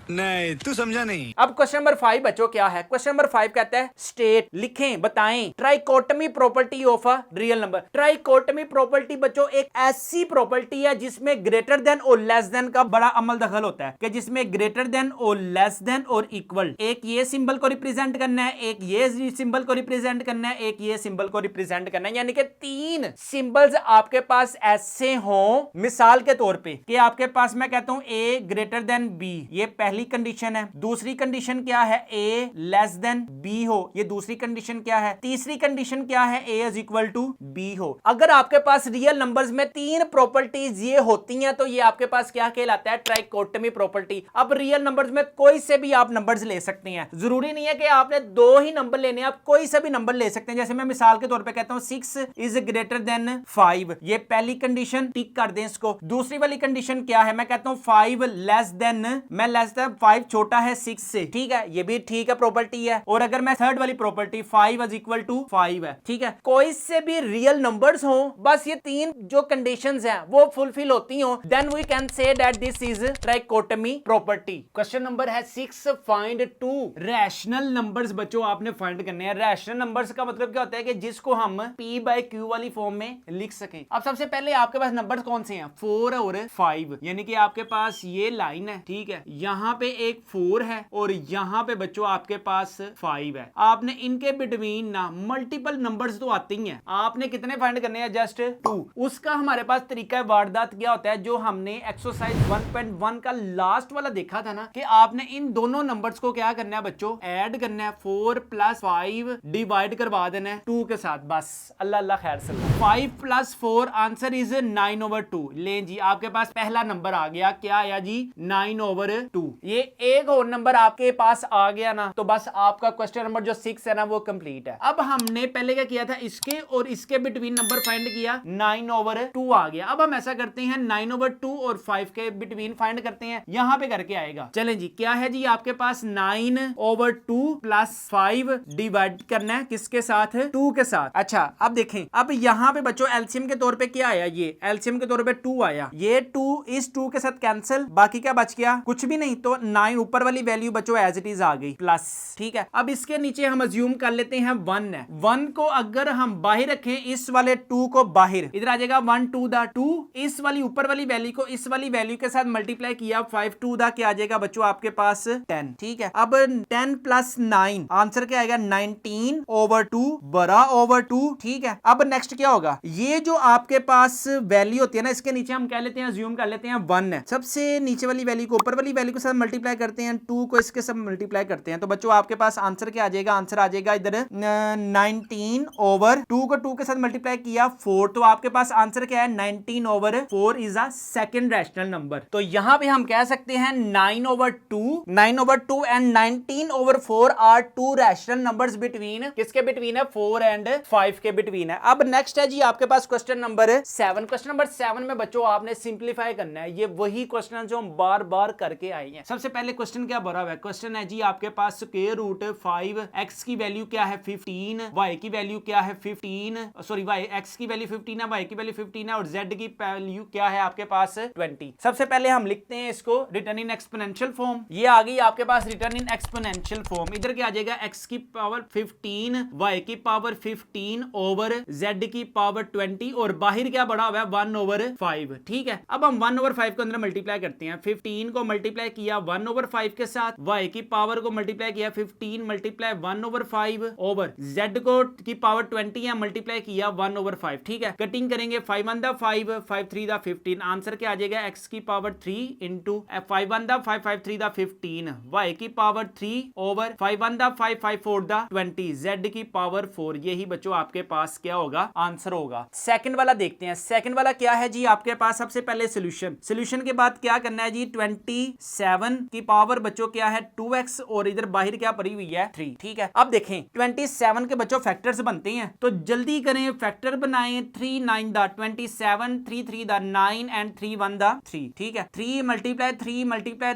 नहीं तू समझा नहीं। अब क्वेश्चन नंबर 5 बच्चों क्या है। क्वेश्चन नंबर 5 कहता है स्टेट लिखें बताएं trichotomy property of a real number. Trichotomy property बच्चों एक ऐसी प्रॉपर्टी है जिसमें ग्रेटर देन और लेस देन का बड़ा अमल दखल होता है कि जिसमें ग्रेटर देन और लेस देन और इक्वल, एक ये सिंबल को रिप्रेजेंट करना है, एक ये सिंबल को रिप्रेजेंट करना है, एक ये सिंबल को रिप्रेजेंट करना है। यानी कि 3 सिंबल्स आपके पास ऐसे हों मिसाल के तौर पे कि आपके पास मैं कहता हूं a ग्रेटर देन b, ये पहली कंडीशन है। दूसरी कंडीशन क्या है a लेस देन b हो, ये दूसरी कंडीशन क्या है। तीसरी कंडीशन क्या है a is equal to b हो। अगर आपके पास रियल नंबर्स में 3 प्रॉपर्टीज ये होती हैं तो ये आपके पास क्या कहलाता है ट्राइकोटमी प्रॉपर्टी। अब रियल नंबर्स में कोई से भी आप नंबर्स ले सकते हैं, जरूरी नहीं है कि आपने 2 ही नंबर लेने, आप कोई से भी नंबर ले सकते हैं। जैसे मैं मिसाल के तौर पे कहता हूं 6 इज ग्रेटर देन 5, ये पहली कंडीशन टिक कर दें इसको। दूसरी वाली कंडीशन क्या है, मैं कहता हूं 5 लेस देन, मैं लेस देन 5 छोटा है 6 से, ठीक है, ये भी ठीक है प्रॉपर्टी है। और अगर मैं थर्ड वाली प्रॉपर्टी 5 इज इक्वल टू 5 है, ठीक है, कोई से भी रियल नंबर्स हो, बस ये 3 जो कंडीशंस हैं वो फुलफिल होती हो, then we can say that this is trichotomy property. Question number है 6 फाइंड 2 रैशनल नंबर्स। बच्चों आपने फाइंड करने हैं रैशनल नंबर्स का मतलब क्या होता है कि जिसको हम p/q वाली फॉर्म में लिख सकें। अब सबसे पहले आपके पास नंबर्स कौन से हैं 4 और 5, यानी कि आपके पास ये लाइन है, ठीक है, यहां पे एक 4 है और यहां पे बच्चों आपके पास 5 है। आपने इनके बिटवीन ना मल्टीपल नंबर्स तो आते ही हैं, आपने कितने फाइंड करने हैं जस्ट 2। उसका हमारे पास तरीका वारदात क्या होता है जो हमने एक्सरसाइज 1.1 का लास्ट वाला देखा था ना, कि आपने इन दोनों नंबर्स को क्या करना है बच्चों ऐड करना है, 4 + 5 डिवाइड करवा देना है 2 के साथ, बस अल्लाह अल्लाह खैर से। 5 + 4 आंसर इज 9/2। ले जी आपके पास पहला नंबर आ गया, क्या आया जी 9/2। ये एक और नंबर आपके पास आ गया ना, तो बस आपका क्वेश्चन नंबर जो 6 है ना वो कंप्लीट है। अब हमने पहले क्या किया था, इसके और इसके बिटवीन नंबर फाइंड किया, 9/2 आ गया। अब हम ऐसा करते हैं 9/2 और 5 के बिटवीन फाइंड करते हैं, यहां पे करके आएगा। चलें जी, क्या है जी आपके पास 9/2 प्लस 5 डिवाइड करना है किसके साथ, 2 के साथ। अच्छा अब देखें, अब यहां पे बच्चों एलसीएम के तौर पे क्या आया, ये एलसीएम के तौर पे 2 आया, ये 2 इस 2 के साथ कैंसिल, बाकी क्या बच गया, कुछ भी नहीं। तो 9 ऊपर वाली वैल्यू बच्चों एज इट इज आ गई प्लस, ठीक है। अब इसके नीचे हम अज्यूम कर लेते हैं 1 है। 1 को अगर हम बाहर रखें, इस वाले 2 को बाहर, इधर आ जाएगा 1 2 दा 2, इस वाली ऊपर वाली वैल्यू को इस वाली वैल्यू के साथ मल्टीप्लाई किया, 5 2 दा क्या आ जाएगा बच्चों आपके पास 10, ठीक है। अब 10 प्लस 9 आंसर क्या आएगा, 19/2 बड़ा ओवर 2, ठीक है। अब नेक्स्ट क्या होगा, ये जो आपके पास वैल्यू होती है ना, इसके नीचे हम कह लेते हैं, अज्यूम कर लेते हैं 1 है। सबसे नीचे वाली वैल्यू को ऊपर वाली वैल्यू के साथ मल्टीप्लाई करते हैं, 2 को इसके साथ मल्टीप्लाई करते हैं, तो बच्चों आपके पास आंसर क्या आ जाएगा, आंसर आ जाएगा इधर 19/2 को 2 के साथ मल्टीप्लाई किया 4, तो आपके पास आंसर क्या है, 19/4 is a second rational number. तो यहां पे हम कह सकते हैं 9/2 and 19/4 are 2 rational numbers between, किसके बिटवीन है, 4 एंड 5 के बिटवीन है। अब नेक्स्ट है जी आपके पास क्वेश्चन नंबर 7। क्वेश्चन नंबर 7 में बच्चों आपने सिंप्लीफाई करना है, ये वही क्वेश्चन जो हम बार बार करके आए हैं। सबसे पहले क्वेश्चन क्या भरा हुआ है, क्वेश्चन है जी आपके पास स्क्वायर रूट 5, x की वैल्यू क्या है 15, y की वैल्यू क्या है 15, सॉरी y x की वैल्यू 15 है, y की वैल्यू 15 है और z की वैल्यू क्या है आपके पास 20। सबसे पहले हम लिखते हैं इसको रिटर्न इन एक्सपोनेंशियल फॉर्म, ये आ गई आपके पास रिटर्न इन एक्सपोनेंशियल फॉर्म। इधर क्या आ जाएगा, x की पावर 15, y की पावर 15 ओवर z की पावर 20 और बाहर क्या बढ़ा हुआ है 1/5, ठीक है। अब हम 1/5 को अंदर मल्टीप्लाई करते हैं, 15 को मल्टीप्लाई किया 1/5 के साथ, y की पावर को मल्टीप्लाई किया 15 मल्टीप्लाई 1/5 ओवर z को की पावर 20 है मल्टीप्लाई किया 1/5, ठीक है। कटिंग करेंगे 5 1 दा 5 5 3 दा 15, आंसर क्या आ जाएगा, x की पावर 3 इंटू 5 1 दा 5 5 3 दा 15, y की पावर 3 ओवर 5 1 दा 5 5 4 दा 20, z की पावर 4। यही बच्चों आपके पास क्या होगा, आंसर होगा। सेकंड वाला देखते हैं, सेकंड वाला क्या है जी आपके पास, सबसे पहले सॉल्यूशन, सॉल्यूशन के बाद क्या करना है जी, 27 की पावर बच्चों क्या है 2x और इधर बाहर क्या पड़ी हुई है 3, ठीक है। अब देखें 27 के बच्चों फैक्टर्स बनते हैं, तो जल्दी करें, फैक्टर बनाएं, 3 9 दा 27, 3 3 दा 9 एंड 3 1 दा 3, ठीक है। 3 मल्टीप्लाई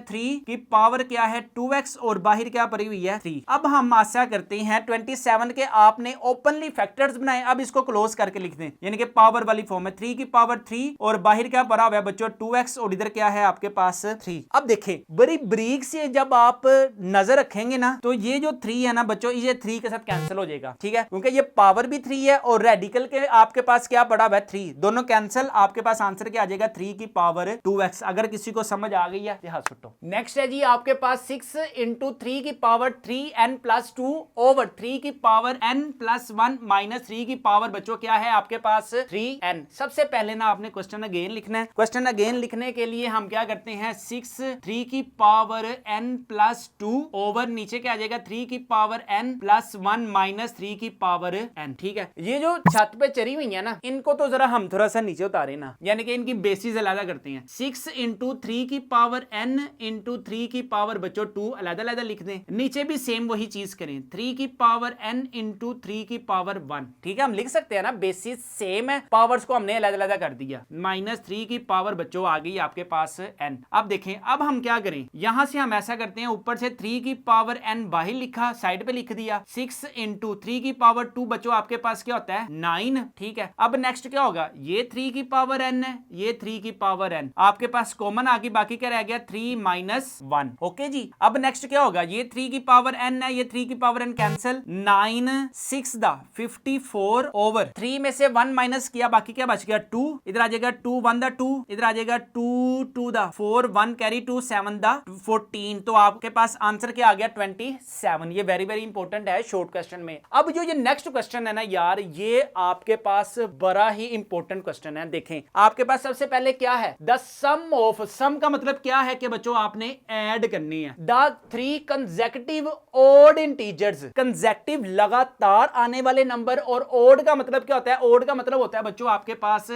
3 की पावर क्या है 2x और बाहर क्या पड़ी हुई है 3। अब हम आशा करते हैं 27 के आपने ओपनली फैक्टर्स बनाए, अब इसको क्लोज करके लिख दें, यानी कि पावर वाली फॉर्म है, 3 की पावर 3 और बाहर क्या पड़ा हुआ है बच्चों 2x और इधर क्या है आपके पास 3। अब देखें बड़ी ब्रीक से जब आप नजर रखेंगे ना, तो ये जो 3 है ना बच्चों, ये 3 के साथ कैंसिल हो जाएगा, ठीक है, क्योंकि ये पावर भी 3 है और रेडिकल के आपके पास क्या पड़ा हुआ है 3, दोनों कैंसिल, आपके पास आंसर क्या आ जाएगा 3 की पावर 2x। अगर किसी को समझ आ गई है हाथ सुटो। नेक्स्ट है जी आपके पास 6 इंटू 3 की पावर 3n प्लस 2 ओवर 3 की पावर n प्लस 1 माइनस 3 की पावर बच्चों क्या है आपके पास 3n। सबसे पहले ना आपने क्वेश्चन अगेन लिखना है, क्वेश्चन अगेन लिखने के लिए हम क्या करते हैं, 6 3 की पावर n प्लस 2 ओवर नीचे क्या आ जाएगा 3 की पावर n प्लस 1 माइनस 3 की पावर n, ठीक है। ये जो छत पे चढ़ी हुई है ना, इनको तो जरा हम थोड़ा सा नीचे उतारे ना, यानी कि इनकी बेसिस अलग करते हैं। 6 इंटू 3 की पावर n इंटू 3 की पावर बच्चों 2 अलग-अलग लिख दें, नीचे भी सेम वही चीज करें, 3 की पावर n इंटू 3 की पावर 1, ठीक है। हम लिख सकते हैं ना, बेसिस सेम है, पावर्स को हमने अलग-अलग कर दिया, माइनस 3 की पावर बच्चों आ गई आपके पास n। अब देखें, अब हम क्या करें, यहां से हम ऐसा करते हैं, ऊपर से 3 की पावर n बाहर लिखा, साइड पे लिख दिया, 6 इंटू 3 की पावर 2 बच्चों आपके पास क्या होता है 9, ठीक है। अब नेक्स्ट क्या होगा, ये 3 की पावर n है, ये 3 की पावर n, आपके पास कॉमन आ गई, बाकी क्या रह गया 3 माइनस 1, ओके जी। अब नेक्स्ट क्या होगा, ये 3 की पावर n है, ये 3 की पावर n कैंसिल, 9 6 दा 54 ओवर 3 में से 1 माइनस किया, बाकी क्या बच गया 2, इधर आ जाएगा 2 1 दा 2, इधर आ जाएगा 2 2 दा 4 1 कैरी 2 7 दा 14, तो आपके पास आंसर क्या आ गया 27। ये वेरी वेरी इंपॉर्टेंट है शॉर्ट क्वेश्चन में। अब जो ये नेक्स्ट क्वेश्चन है ना यार, ये आपके पास बड़ा ही इंपॉर्टेंट क्वेश्चन है। देखें आपके पास सबसे पहले क्या है, द सम ऑफ, सम का मतलब क्या है कि बच्चों आपने ऐड करनी है, the 3 consecutive odd integers, consecutive लगातार आने वाले नंबर, और ऑड का मतलब क्या होता है, ऑड का मतलब होता है बच्चों आपके पास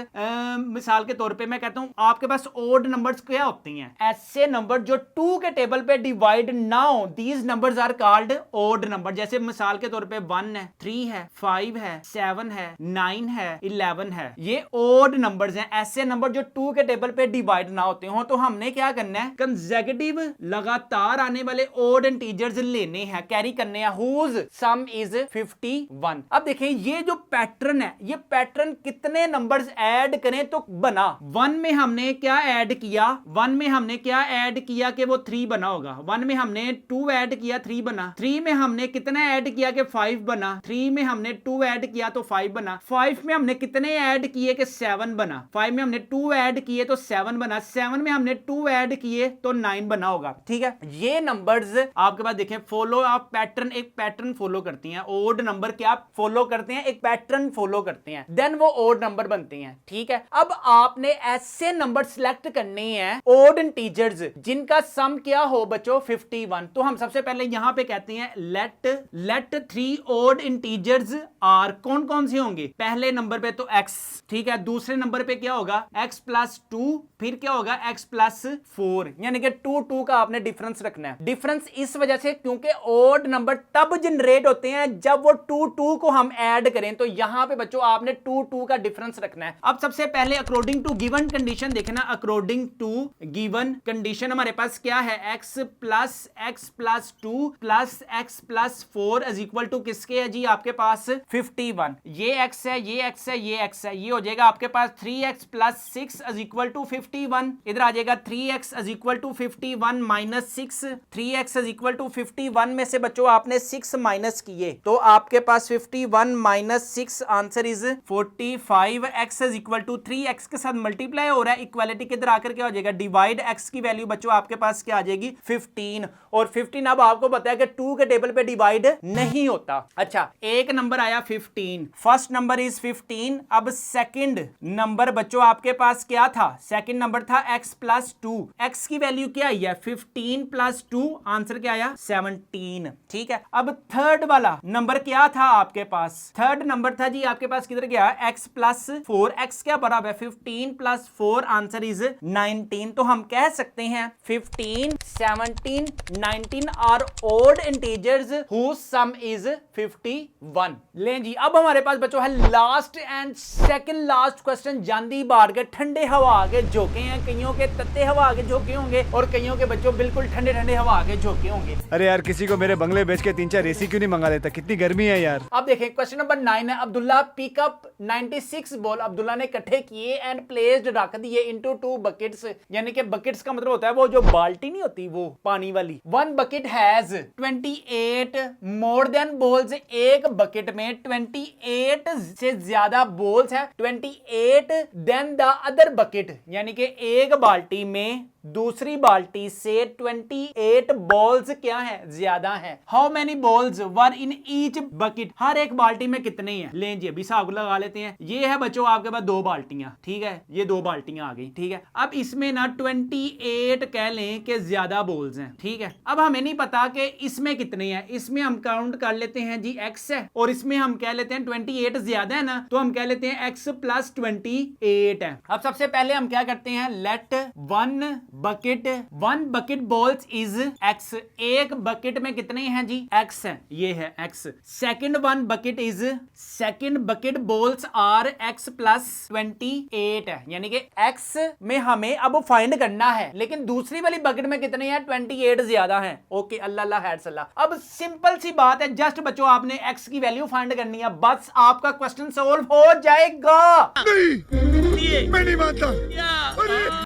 मिसाल के तौर पे मैं कहता हूं आपके पास ऑड नंबर्स क्या होते हैं, ऐसे नंबर जो जो 2 के टेबल पे डिवाइड ना हो, these numbers are called odd number. जैसे मिसाल के तौर पे 1 है, 3 है, 5 है, 7 है, 9 है, 11 है, ये ओड नंबर्स हैं। ऐसे नंबर जो 2 के टेबल पे डिवाइड ना होते हो, तो हमने क्या करना है, कंसेक्यूटिव लगातार आने वाले ओड इंटीजर्स लेने हैं, कैरी करने हैं, हुज सम इज 51। अब देखें ये जो पैटर्न है, ये पैटर्न कितने नंबर्स ऐड करें तो बना। 1 में हमने क्या ऐड किया, 1 में हमने क्या ऐड किया कि वो 3 बना होगा। 1 में हमने 2 ऐड किया, 3 बना। 3 में हमने कितना ऐड किया कि 5 बना। 3 में हमने 2 ऐड किया तो 5 बना। 5 में हमने कितने ऐड किए कि 7 बना। 5 में हमने 2 ऐड किए तो 7 बना। 7 में हमने 2 ऐड किए तो 9 बना होगा। ठीक है, ये नंबर्स आपके पास देखें, फॉलो आप पैटर्न, एक पैटर्न फॉलो करती हैं। ओड नंबर क्या फॉलो करते हैं, एक पैटर्न फॉलो करते हैं, देन वो ओड नंबर बनते हैं। ठीक है, अब आपने ऐसे नंबर सिलेक्ट करने हैं ओड इंटीजर्स जिनका सम क्या हो बच्चों 51। तो हम सबसे पहले यहां पे कहते हैं लेट 3 ओड इंटीजर्स आर। कौन कौन से होंगे, पहले नंबर पे तो x, ठीक है, दूसरे नंबर पे क्या होगा x प्लस 2, फिर क्या होगा x प्लस 4, यानी कि 2 का आपने डिफरेंस रखना है। डिफरेंस इस वजह से क्योंकि ओड नंबर तब जनरेट होते हैं जब वो 2 को हम ऐड करें, तो यहां पे बच्चों आपने 2 का डिफरेंस रखना है। अब सबसे पहले अकॉर्डिंग टू गिवन कंडीशन देखना, अकॉर्डिंग टू गिवन कंडीशन हमारे पास क्या है, x plus 2 plus x plus 4 is equal to किसके है जी, आपके पास 51। ये x है, ये x है, ये x है, ये हो जाएगा आपके पास 3x plus 6 is equal to 51। इधर आ जाएगा 3x is equal to 51 minus 6। 3x is equal to 51 में से बच्चों आपने 6 माइनस किए तो आपके पास 51 minus 6 answer is 45। x is equal to 3x के साथ मल्टीप्लाई हो रहा है, इक्वालिटी के इधर आकर क्या हो जाएगा, डिवाइड x की वैल्यू बच्चों आपके पास क्या आ जाएगी 15। और 15 अब आपको पता है कि 2 के टेबल पे डिवाइड नहीं होता। अच्छा, एक नंबर आया 15, फर्स्ट नंबर इज 15। अब सेकंड नंबर बच्चों आपके पास क्या था, सेकंड नंबर था x प्लस 2। x की वैल्यू क्या आई है 15 प्लस 2, आंसर क्या आया 17। ठीक है, अब थर्ड वाला नंबर क्या था आपके पास, थर्ड नंबर था जी आपके पास किधर गया, x प्लस 4। x क्या बराबर है 15 प्लस 4, आंसर इज 19। तो हम कह सकते हैं 15, 17, 19 are odd integers whose sum is 51। लें जी, अब हमारे पास बच्चों है last and second last question. जांदी बार के ठंडे हवा आगे झोंके हैं, कईयों के तत्ते हवा आगे झोंके होंगे और कईयों के बच्चों बिल्कुल ठंडे ठंडे हवा आगे झोंके होंगे। अरे यार, किसी को मेरे बंगले बेच के 3-4 एसी क्यों नहीं मंगा लेता, कितनी गर्मी है यार। अब देखें क्वेश्चन नंबर 9 है, अब्दुल्ला पिकअप 96 बॉल अब्दुल्ला ने इकट्ठे किए एंड प्लेस्ड रख दिए इनटू 2 बकेट्स। यानी कि बकेट्स का मतलब होता है वो जो बाल्टी नहीं होती वो पानी वाली। 1 bucket has 28 more than balls. एक बकेट में 28 से ज्यादा बॉल्स है, 28 देन द अदर बकेट, यानी कि एक बाल्टी में दूसरी बाल्टी से 28 बॉल्स क्या है, ज्यादा है। How many balls were in each bucket, हर एक बाल्टी में कितने हैं। लें जी अभी हिसाब लगा लेते हैं। ये है बच्चों आपके पास 2 बाल्टियां, ठीक है, ये 2 बाल्टियां आ गई। ठीक है, अब इसमें ना 28 कह लें कि ज्यादा बॉल्स हैं। ठीक है, अब हमें नहीं पता कि इसमें कितने हैं, इसमें हम काउंट कर लेते हैं जी x है और इसमें हम कह लेते हैं 28 ज्यादा है ना, तो हम कह लेते हैं x प्लस 28 है। अब सबसे पहले हम क्या करते हैं, let 1 bucket balls is x। एक बकेट में कितने हैं जी, x है, ये है x। Second 1 bucket is, second bucket balls are x plus 28 है, यानी कि x में हमें अब फाइंड करना है, लेकिन दूसरी वाली बकेट में कितने हैं 28 ज्यादा हैं। ओके, अल्लाह हैड सल्लाह। अब सिंपल सी बात है, जस्ट बच्चों आपने x की वैल्यू फाइंड करनी है, बस आपका क्वेश्चन सॉल्व हो जाएगा। नहीं, मैं नहीं मानता।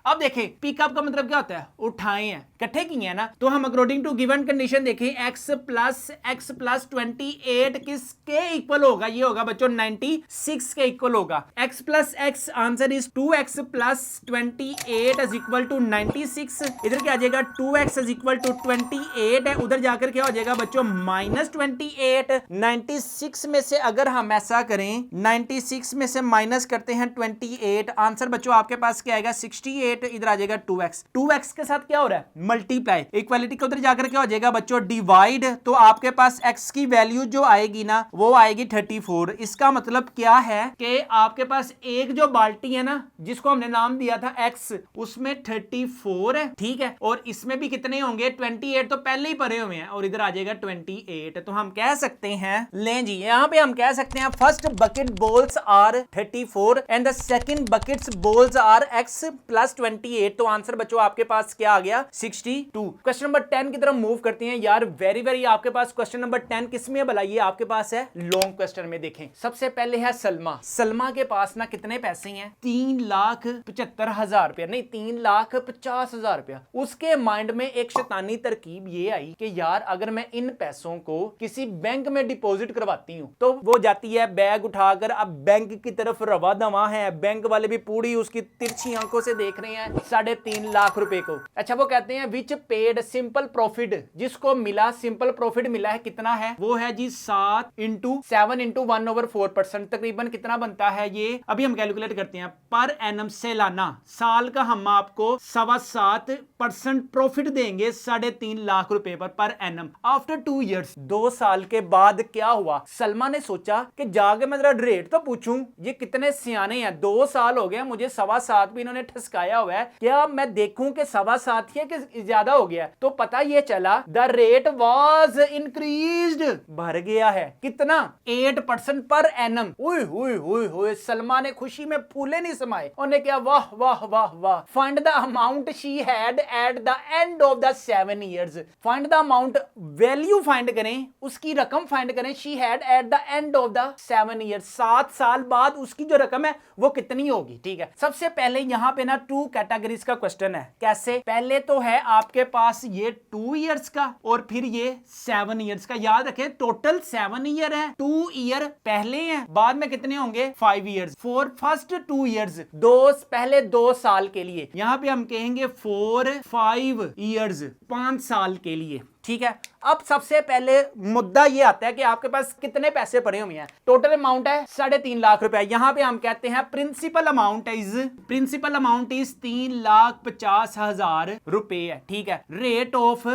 अब देखें पिकअप का मतलब क्या होता है, उठाए हैं, इकट्ठे किए हैं ना। तो हम अकॉर्डिंग टू गिवन कंडीशन देखें, x प्लस 28 किसके इक्वल होगा, ये होगा बच्चों 96 के इक्वल होगा। x plus x answer is 2x plus 28 is equal to 96। इधर क्या आ जाएगा 2x इज इक्वल टू 28 है, उधर जाकर क्या हो जाएगा बच्चों माइनस 28। 96 में से अगर हम ऐसा करें, 96 में से माइनस करते हैं 28 28, आंसर बच्चों आपके पास क्या आएगा 68, इधर आ जाएगा 2x। 2x के साथ क्या हो रहा है मल्टीप्लाई, इक्वालिटी का उधर जाकर क्या हो जाएगा बच्चों डिवाइड, तो आपके पास x की वैल्यू जो आएगी ना वो आएगी 34। इसका मतलब क्या है कि आपके पास एक जो बाल्टी है ना जिसको हमने नाम दिया था x, उसमें 34 है, ठीक है, और इसमें भी कितने होंगे 28, तो पहले ही भरे हुए हैं, और इधर आ जाएगा 28। तो हम कह सकते हैं, लें जी यहां पे हम कह सकते हैं first bucket balls are 34 and the second buckets balls are x plus 28। तो आंसर बच्चों आपके पास क्या आ गया 62। क्वेश्चन नंबर 10 की तरफ मूव करते हैं यार। वेरी वेरी आपके पास क्वेश्चन नंबर 10 किसमें बताइए, आपके पास है लॉन्ग क्वेश्चन में। देखें सबसे पहले है सलमा। सलमा के पास ना कितने पैसे हैं 3,75,000 रुपया, नहीं 3,50,000 रुपया। उसके माइंड में एक शैतानी तरकीब ये आई कि यार अगर मैं इन पैसों को किसी बैंक में डिपॉजिट करवाती हूं तो वो जाती है बैग उठाकर, अब बैंक की तरफ रवा दवा है, बैंक वाले भी पूरी उसकी तिरछी आंखों से देख रहे हैं 3.5 लाख रुपए को। अच्छा वो कहते हैं विच पेड सिंपल प्रॉफिट, जिसको मिला सिंपल प्रॉफिट मिला है कितना है, वो है जी 7 × 7 × 1/4%, तकरीबन कितना बनता है ये, अभी हम कैलकुलेट करते हैं। पर एनम सालाना, साल का हम आपको 7.25% प्रॉफिट देंगे 3.5 लाख रुपए पर एनम आफ्टर 2 इयर्स। 2 साल के बाद क्या हुआ, सलमा ने सोचा कि जाके मैं जरा रेट तो पूछूं, ये कितने सियाने हैं, 2 साल हो गया मुझे 7.25 भी इन्होंने ठसकाया हुआ है, क्या मैं देखूं कि 7.25 है कि ज्यादा हो गया। तो पता ये चला द रेट वाज इंक्रीज्ड, बढ़ गया है कितना 8% पर एनम। ओए सलमा ने खुशी में फूले नहीं समाए, उन्होंने क्या वाह वाह वाह वाह। Find the amount she had at the end of the 7 years. Find the amount, value find करें, उसकी रकम फाइंड करें, she had at the end of the 7 years, 7 साल बाद उसकी जो रकम है वो कितनी होगी। ठीक है, सबसे पहले यहां पे ना 2 कैटेगरीज का क्वेश्चन है। कैसे, पहले तो है आपके पास ये 2 इयर्स का और फिर ये 7 इयर्स का। याद रखें टोटल 7 ईयर है, 2 ईयर पहले हैं, बाद में कितने होंगे 5 इयर्स। फॉर फर्स्ट 2 इयर्स, पहले 2 साल के लिए, यहां पे हम कहेंगे 4 5 इयर्स, 5 साल के लिए। ठीक है, अब सबसे पहले मुद्दा ये आता है कि आपके पास कितने पैसे पड़े हुए हैं। टोटल अमाउंट है 3.5 लाख रुपए। यहां पे हम कहते हैं प्रिंसिपल अमाउंट इज 3,50,000 रुपए है। ठीक है, रेट ऑफ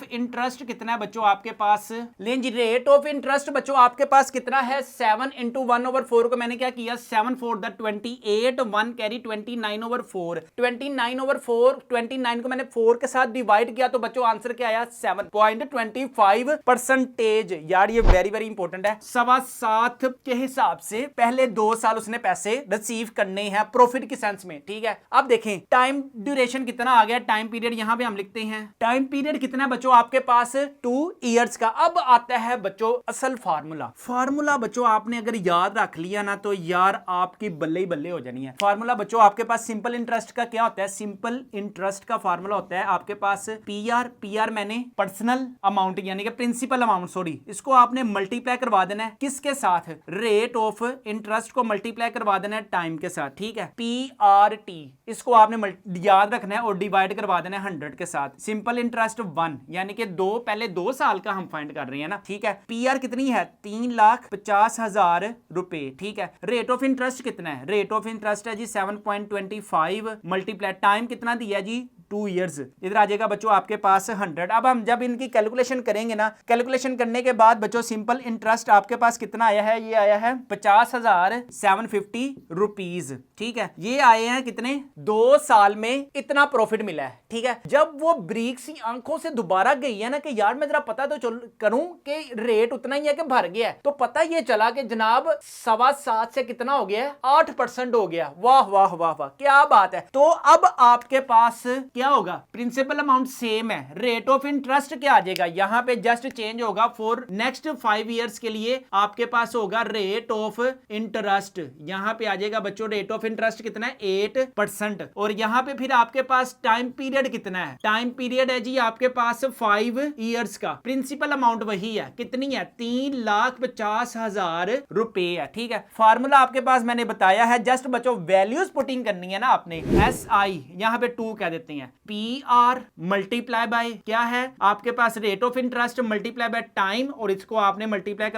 इंटरेस्ट कितना है बच्चों आपके पास, लें जी रेट ऑफ इंटरेस्ट बच्चों आपके पास कितना है 7 × 1/4 को मैंने क्या किया 7 4 28, 1 कैरी 29/4, 29/4, 29 को मैंने 4 के साथ डिवाइड किया तो बच्चों आंसर क्या आया 7.25%। यार ये वेरी वेरी इंपॉर्टेंट है। 7.25 के हिसाब से पहले 2 साल उसने पैसे रिसीव करने हैं प्रॉफिट के सेंस में। ठीक है, अब देखें टाइम ड्यूरेशन कितना आ गया, टाइम पीरियड यहां पे हम लिखते हैं, टाइम पीरियड कितना है बच्चों आपके पास 2 इयर्स का। अब आता है बच्चों असल फार्मूला बच्चों आपने अगर याद रख लिया ना तो यार आपकी बल्ले ही बल्ले हो जानी है। फार्मूला बच्चों आपके पास सिंपल इंटरेस्ट का क्या होता है, सिंपल इंटरेस्ट का फार्मूला होता है आपके पास पीआर मैंने पर्सनल अमाउंट यानी कि प्रिंसिपल अमाउंट, सॉरी, इसको आपने मल्टीप्लाई करवा देना है किसके साथ, रेट ऑफ इंटरेस्ट को मल्टीप्लाई करवा देना है टाइम के साथ। ठीक है, PRT इसको आपने याद रखना है और डिवाइड करवा देना है 100 के साथ। सिंपल इंटरेस्ट 1 यानी कि पहले 2 साल का हम फाइंड कर रहे हैं ना। ठीक है, PR कितनी है 3,50,000 रुपए। ठीक है, रेट ऑफ इंटरेस्ट कितना है, रेट ऑफ इंटरेस्ट है जी 7.25 मल्टीप्लाई टाइम कितना दिया जी 2 इयर्स, इधर आ जाएगा बच्चों आपके पास 100। अब हम जब इनकी कैलकुलेशन करेंगे ना, कैलकुलेशन करने के बाद बच्चों सिंपल इंटरेस्ट आपके पास कितना आया है, ये आया है 50,750 रुपीज। ठीक है, ये आए हैं कितने 2 साल में इतना प्रॉफिट मिला है। ठीक है, जब वो ब्रीक सी आंखों से दोबारा गई है ना कि यार मैं जरा पता तो करूं कि रेट उतना ही है कि भर गया है, तो पता ये चला कि जनाब 7.25 से कितना हो गया 8% हो गया। वाह वाह वाह वाह क्या बात है। तो अब आपके पास क्या होगा, प्रिंसिपल अमाउंट सेम है, रेट ऑफ इंटरेस्ट क्या आ जाएगा, यहां पे जस्ट चेंज होगा फॉर नेक्स्ट 5 इयर्स के लिए आपके पास होगा रेट ऑफ इंटरेस्ट, यहां पे आ जाएगा बच्चों रेट ऑफ इंटरेस्ट कितना है 8%। और यहां पे फिर आपके पास टाइम पीरियड कितना है, टाइम पीरियड है जी आपके पास 5 इयर्स का। प्रिंसिपल अमाउंट वही है, कितनी है 3,50,000 रुपए है। ठीक है, फार्मूला आपके पास मैंने बताया है, जस्ट बच्चों वैल्यूज पुटिंग करनी है ना आपने। SI यहां पे 2 कह देते हैं, हैं पी आर मल्टीप्लाई बाय क्या है आपके पास rate of interest multiply by time, और इसको आपने मल्टीप्लाई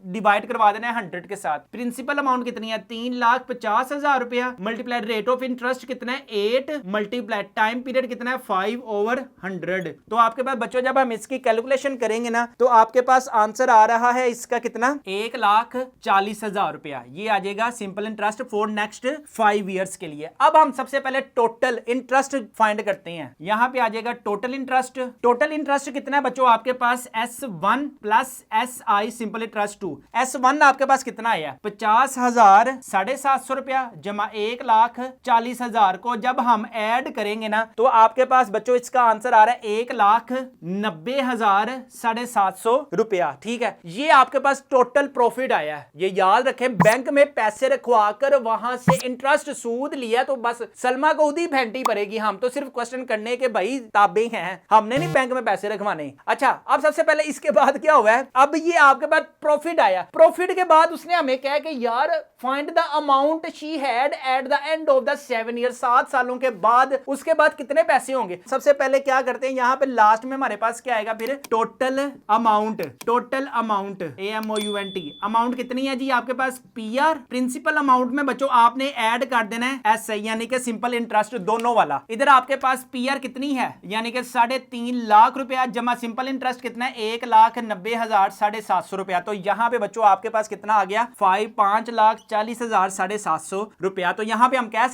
डिवाइड करवा देना है 100 के साथ। प्रिंसिपल अमाउंट कितनी है 3,50,000 रुपया, मल्टीप्लाई रेट ऑफ इंटरेस्ट कितना है 8, मल्टीप्लाई टाइम पीरियड कितना है 5/100। तो आपके पास बच्चों जब हम इसकी कैलकुलेशन करेंगे ना तो आपके पास आंसर आ रहा है इसका कितना 1,40,000 रुपया। ये आ जाएगा simple interest for next 5 years के लिए। अब हम सबसे पहले टोटल इंटरेस्ट फाइंड करते हैं। यहां पे आ जाएगा टोटल इंटरेस्ट। टोटल इंटरेस्ट कितना है बच्चों आपके पास S1 plus SI simple interest 2। S1 आपके पास कितना आया 50,000 750 रुपया जमा 1,40,000 को जब हम ऐड करेंगे ना तो आपके पास बच्चों इसका आंसर आ रहा है 1,90,000 750 रुपया। ठीक है, ये आपके पास टोटल प्रॉफिट आया है। ये याद रखें, बैंक में पैसे रखवाकर वहां से इंटरेस्ट सूद लिया तो बस सलमा को उदी भेंटी पड़ेगी। हम तो सिर्फ क्वेश्चन करने के भाई ताबे हैं, हमने नहीं बैंक में पैसे रखवाने। अच्छा, अब सबसे पहले इसके बाद क्या हुआ है, अब ये आपके पास प्रॉफिट आया। प्रॉफिट के बाद उसने हमें कहा कि यार find the amount she had at the end of the 7 year, 7 सालों के बाद उसके बाद कितने पैसे होंगे। सबसे पहले क्या करते हैं, यहां पे लास्ट में हमारे पास क्या आएगा फिर टोटल अमाउंट AMOUNT अमाउंट कितनी है जी आपके पास PR। प्रिंसिपल अमाउंट में बच्चों आपने ऐड कर देना है SI यानी कि सिंपल इंटरेस्ट दोनों वाला। इधर आपके पास PR कितनी है यानी कि 3.5 लाख रुपया जमा सिंपल इंटरेस्ट कितना है 1,90,000 750 रुपया। तो यहां पे बच्चों आपके पास कितना आ गया 5,40,000 750 रुपया। तो यहां पे हम कह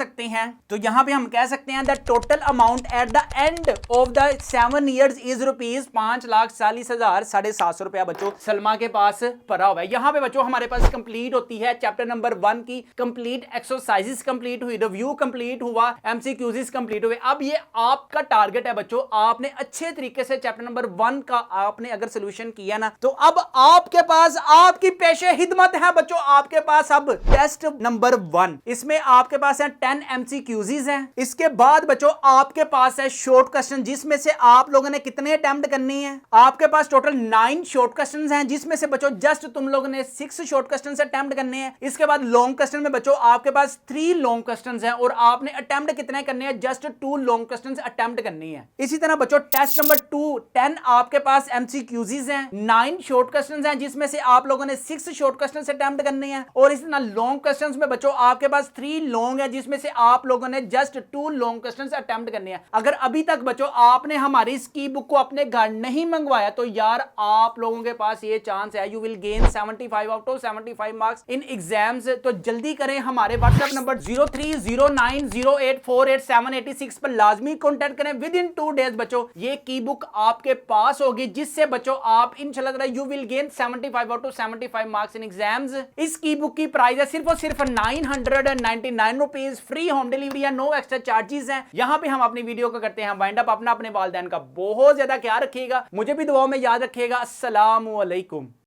सकते हैं the total amount at the end of the 7 years is rupees 5,40,000 750 रुपया बच्चों सलमा के पास पड़ा हुआ है। यहां पे बच्चों हमारे पास कंप्लीट होती है चैप्टर नंबर 1 की कंप्लीट एक्सरसाइजेस कंप्लीट हुई, रिव्यू कंप्लीट हुआ, MCQs कंप्लीट हुए। अब ये आपका टारगेट है बच्चों, आपने अच्छे तरीके से चैप्टर नंबर 1 का आपने अगर सोल्यूशन किया ना तो अब आपके पास आपकी पेशे हिदमत है बच्चों। आपके पास अब टेस्ट नंबर 1 इसमें आपके पास है 10 MCQs हैं। इसके बाद बच्चों आपके पास है शॉर्ट क्वेश्चन जिसमें से आप लोगों ने कितने अटेम्प्ट करने हैं, आपके पास टोटल 9 शॉर्ट क्वेश्चंस हैं जिसमें से बच्चों जस्ट तुम लोगों ने 6 शॉर्ट क्वेश्चंस अटेम्प्ट करने हैं। इसके बाद लॉन्ग क्वेश्चन में बच्चों आपके पास 3 लॉन्ग क्वेश्चंस हैं और आपने अटेम्प्ट कितने करने हैं जस्ट 2 लॉन्ग क्वेश्चंस अटेम्प्ट करनी है। इसी तरह बच्चों टेस्ट नंबर 2 10 आपके पास MCQs हैं, 9 शॉर्ट क्वेश्चंस हैं जिसमें से आप लोगों ने 6 शॉर्ट क्वेश्चंस अटेम्प्ट करने हैं और इसी तरह लॉन्ग क्वेश्चंस में बच्चों आपके पास 3 लॉन्ग है जिसमें से आप लोगों ने जस्ट 2 लॉन्ग क्वेश्चंस अटेम्प्ट करने हैं। अगर अभी तक बच्चों आपने हमारी इस की बुक को अपने घर नहीं मंगवाया तो यार आप लोगों के पास ये चांस है, you will gain 75 out of 75 marks in exams. तो जल्दी करें, हमारे व्हाट्सएप नंबर 030908488786 पर लाजमी कॉन्टेक्ट करें। विद इन 2 डेज बच्चों ये की बुक आपके पास होगी जिससे बच्चों आप इंशाल्लाह you will gain 75 out of 75 marks in exams. इस की बुक की प्राइस है सिर्फ और सिर्फ 999 रुपीज, फ्री होम डिलीवरी है, नो एक्स्ट्रा चार्जेस हैं। यहां पे हम अपनी वीडियो को करते हैं वाइंड अप। अपना अपने वालिदैन का बहुत ज्यादा ख्याल रखिएगा, मुझे भी दुआओं में याद रखिएगा। अस्सलामु अलैकुम।